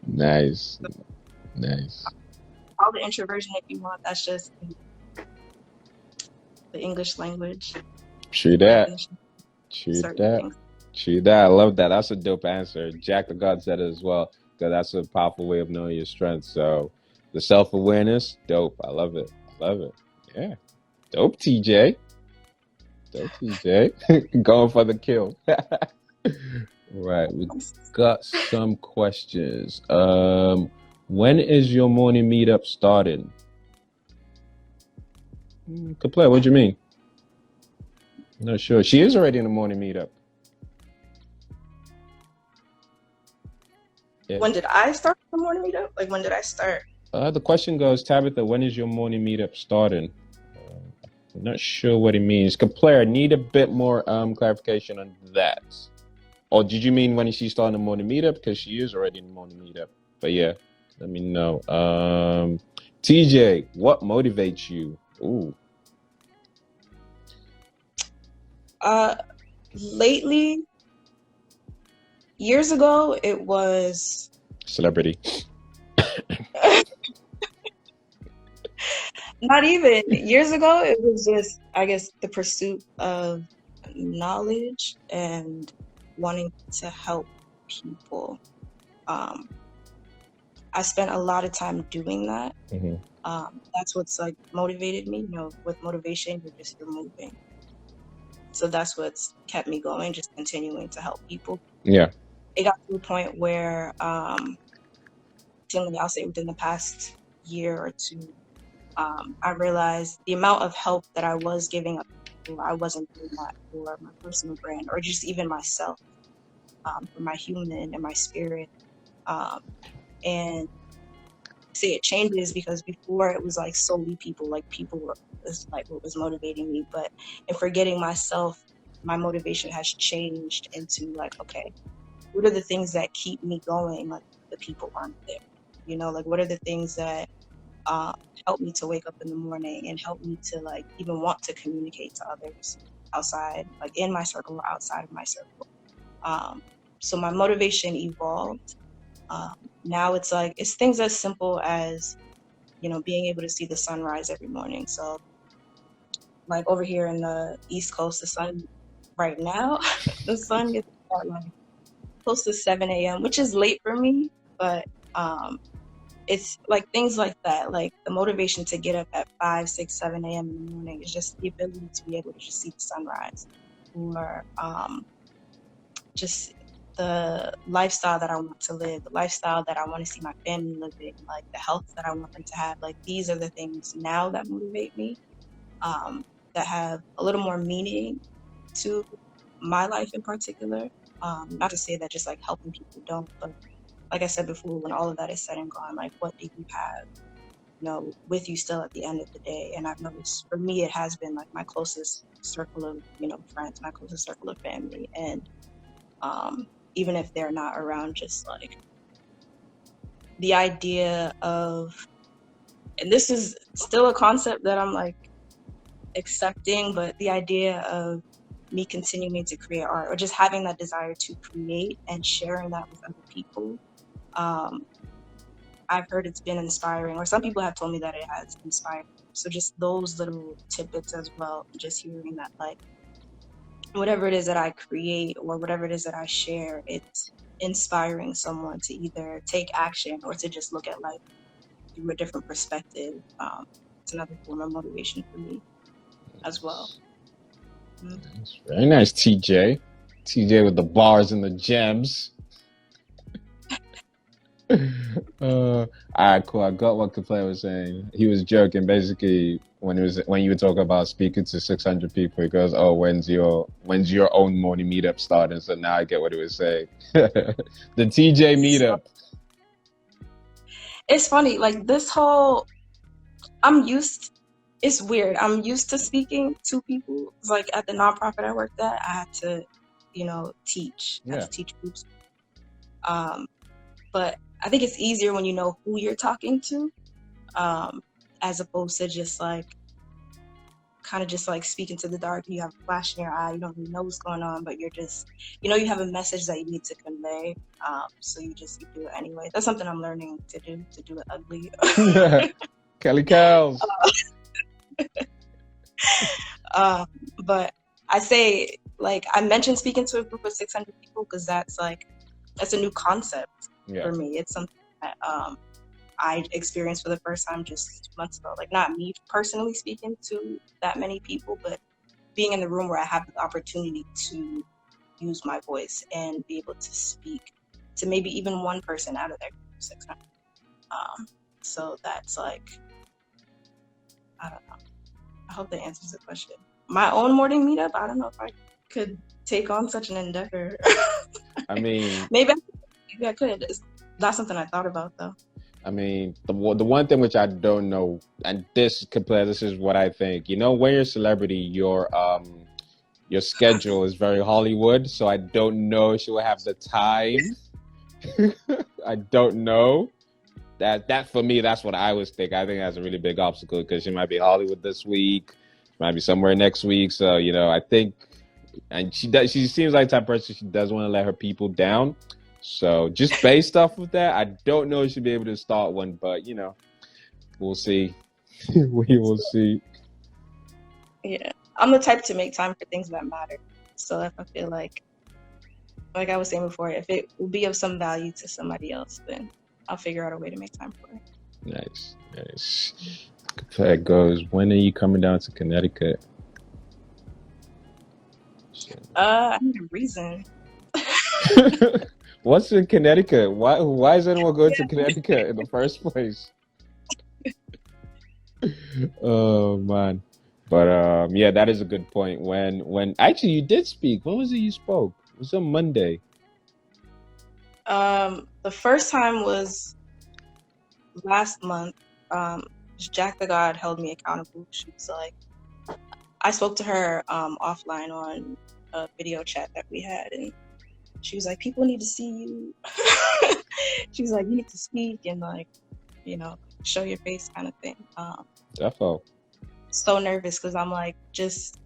Nice. All the introversion if you want, that's just the English language. True that. I love that. That's a dope answer. Jack the God said it as well, because that's a powerful way of knowing your strengths. So the self-awareness, dope. I love it. Yeah. Dope, TJ. Going for the kill. Right. We got some questions. When is your morning meetup starting? Good play. What do you mean? Not sure. She is already in the morning meetup. Yeah. When did I start the morning meetup? Like, when did I start? The question goes, Tabytha, when is your morning meetup starting? I'm not sure what it means. Claire, need a bit more clarification on that. Or did you mean when she's starting the morning meetup? Because she is already in the morning meetup. But yeah, let me know. TJ, what motivates you? Ooh. Lately, years ago, it was celebrity. Not even. Years ago, it was just, I guess, the pursuit of knowledge and wanting to help people. I spent a lot of time doing that. Mm-hmm. That's what's like motivated me. With motivation, you're moving. So that's what's kept me going, just continuing to help people. Yeah. It got to a point where, I'll say within the past year or two, I realized the amount of help that I was giving up, I wasn't doing that for my personal brand or just even myself, for my human and my spirit. And say it changes because before it was like solely people, like was like what was motivating me, but in forgetting myself, my motivation has changed into like, okay, what are the things that keep me going? Like the people aren't there, like what are the things that help me to wake up in the morning and help me to like even want to communicate to others outside, like in my circle or outside of my circle. So my motivation evolved. Now it's like, it's things as simple as, being able to see the sunrise every morning. So like over here in the East Coast, the sun right now, the sun gets at like close to 7 a.m., which is late for me, but it's like things like that, like the motivation to get up at 5, 6, 7 a.m. in the morning is just the ability to be able to just see the sunrise, or just the lifestyle that I want to live, the lifestyle that I want to see my family living, like the health that I want them to have. Like these are the things now that motivate me, that have a little more meaning to my life in particular. Not to say that just like helping people don't, but like I said before, when all of that is said and gone, like what do you have, with you still at the end of the day? And I've noticed for me, it has been like my closest circle of, friends, my closest circle of family. And even if they're not around, just like the idea of, and this is still a concept that I'm like accepting, but the idea of me continuing to create art or just having that desire to create and sharing that with other people. I've heard it's been inspiring, or some people have told me that it has inspired. So just those little tidbits as well, just hearing that like whatever it is that I create or whatever it is that I share, it's inspiring someone to either take action or to just look at life through a different perspective. It's another form of motivation for me as well. That's very nice, TJ. TJ with the bars and the gems. All right, cool. I got what Kaplay was saying. He was joking basically when you were talking about speaking to 600 people. He goes, "Oh, when's your own morning meetup starting?" So now I get what he was saying. The TJ meetup. It's funny, like this whole, it's weird. I'm used to speaking to people. It's like at the nonprofit I worked at, I had to, teach. I had to teach groups. But I think it's easier when you know who you're talking to, as opposed to just like kind of just like speaking to the dark. You have a flash in your eye, you don't really know what's going on, but you're just, you have a message that you need to convey. So you do it anyway. That's something I'm learning to do it ugly. Kelly Cows. But I say, like, I mentioned speaking to a group of 600 people because that's a new concept for me. It's something that I experienced for the first time just 2 months ago. Like, not me personally speaking to that many people, but being in the room where I have the opportunity to use my voice and be able to speak to maybe even one person out of their 600. So that's like, I don't know. I hope that answers the question. My own morning meetup, I don't know if I could take on such an endeavor. I mean, maybe I could. It's not something I thought about though. I mean, the one thing which I don't know, and this is what I think. When you're a celebrity, your schedule is very Hollywood, so I don't know if she will have the time. I don't know. That for me, that's what I was thinking. I think that's a really big obstacle because she might be Hollywood this week, she might be somewhere next week. So I think, and she seems like the type of person, she doesn't want to let her people down. So just based off of that, I don't know if she'll be able to start one, but we'll see. We will see. Yeah, I'm the type to make time for things that matter. So if I feel like I was saying before, if it will be of some value to somebody else, then I'll figure out a way to make time for it. Nice, nice. That goes. When are you coming down to Connecticut? I need a reason. What's in Connecticut? Why is anyone going to Connecticut in the first place? Oh man. But yeah, that is a good point. When actually you did speak, when was it you spoke? It was on Monday. The first time was last month. Jack the God held me accountable. She was like, I spoke to her offline on a video chat that we had, and she was like, people need to see you. She was like, you need to speak and like, you know, show your face kind of thing. Defo. So nervous because I'm like, just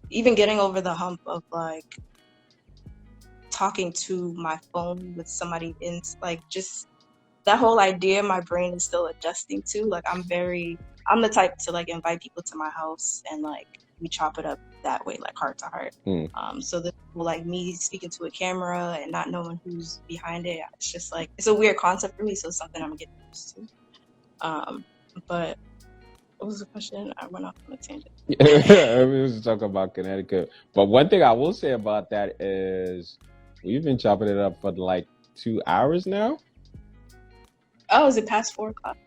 even getting over the hump of like talking to my phone with somebody in, like, just that whole idea my brain is still adjusting to. Like, I'm the type to like invite people to my house and like we chop it up that way, like heart to heart. So the like me speaking to a camera and not knowing who's behind it, it's just like, it's a weird concept for me, so it's something I'm getting used to. But what was the question? I went off on a tangent. We was talking about Connecticut, but one thing I will say about that is we've been chopping it up for like 2 hours now. Oh, is it past 4 o'clock?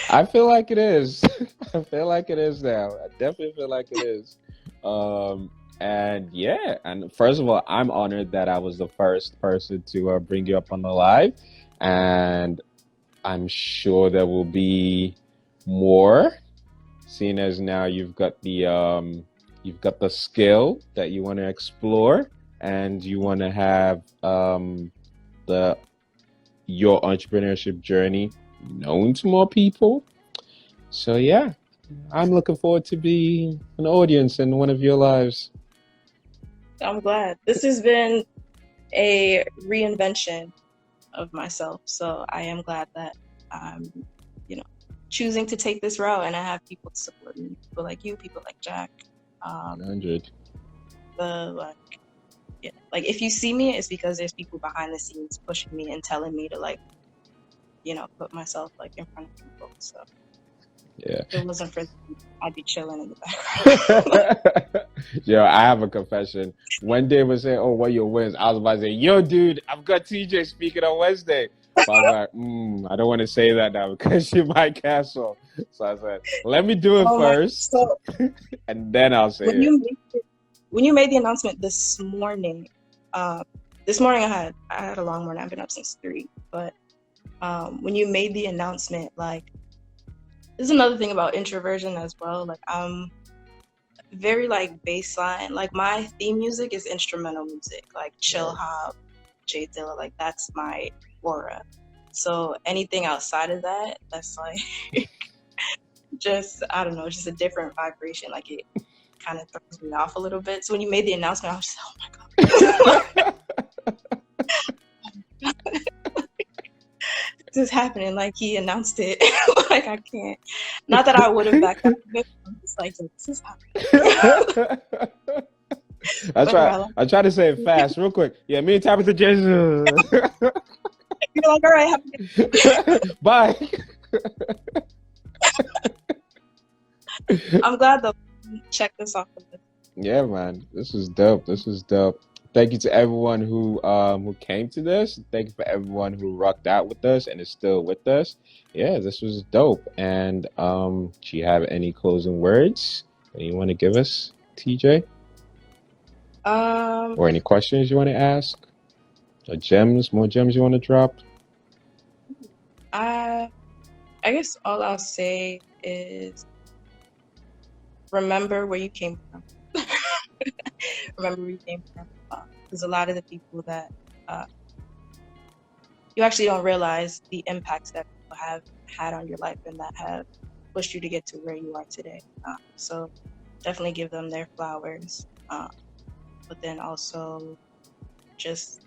I feel like it is. I feel like it is now. I definitely feel like it is. And yeah, and first of all, I'm honored that I was the first person to bring you up on the live, and I'm sure there will be more, seeing as now you've got the skill that you want to explore, and you want to have your entrepreneurship journey known to more people. So yeah, I'm looking forward to be an audience in one of your lives. I'm glad. This has been a reinvention of myself, so I am glad that I'm, choosing to take this route, and I have people to support me, people like you, people like Jack. 100. Like if you see me, it's because there's people behind the scenes pushing me and telling me to like, put myself like in front of people. So yeah, if it wasn't for them, I'd be chilling in the background. Yo, I have a confession. One day was saying, "Oh, what your wins?" I was about to say, "Yo, dude, I've got TJ speaking on Wednesday." But I was like, I don't want to say that now because she might cancel. So I said, "Let me do it first, and then I'll say it." When you made the announcement this morning I had a long morning. I've been up since 3. But when you made the announcement, like, this is another thing about introversion as well. Like, I'm very like baseline. Like, my theme music is instrumental music, like chill hop, Jay Dilla. Like, that's my aura. So anything outside of that, that's like just, I don't know, just a different vibration. Like, it kind of throws me off a little bit. So when you made the announcement, I was just like, oh my God. This is happening. Like, he announced it. Like, I can't. Not that I would have backed up. I'm just like, this is happening. I try to say it fast, real quick. Yeah, me and Tabytha Jason. You're like, all right, bye. I'm glad though. Check this off the list. Yeah, man, this is dope. Thank you to everyone who came to this. Thank you for everyone who rocked out with us and is still with us. Yeah, this was dope. And do you have any closing words that you want to give us, TJ? Or any questions you want to ask? Or more gems you want to drop? I guess all I'll say is remember where you came from. Remember where you came from. Because a lot of the people that you actually don't realize the impacts that people have had on your life and that have pushed you to get to where you are today. So definitely give them their flowers. But then also just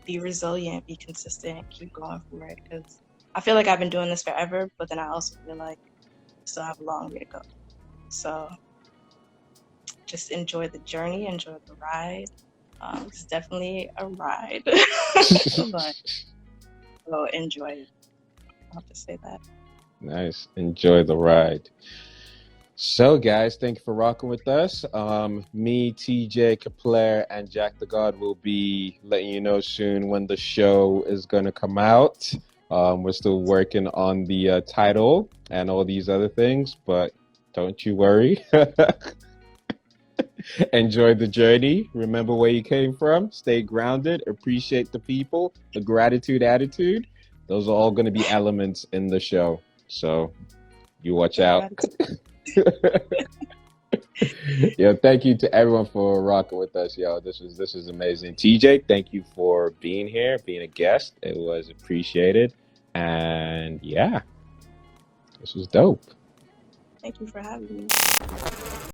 be resilient, be consistent, keep going for it. Because I feel like I've been doing this forever, but then I also feel like I still have a long way to go. So just enjoy the journey, enjoy the ride. It's definitely a ride, but so enjoy it. I'll have to say that. Nice. Enjoy the ride. So, guys, thank you for rocking with us. Me, TJ, Kapler, and Jack the God will be letting you know soon when the show is going to come out. We're still working on the title and all these other things, but don't you worry. Enjoy the journey. Remember where you came from. Stay grounded. Appreciate the people. The gratitude attitude. Those are all going to be elements in the show. So you watch out. Yo, thank you to everyone for rocking with us. Yo, this is amazing. TJ, thank you for being here, being a guest. It was appreciated. And yeah, this was dope. Thank you for having me.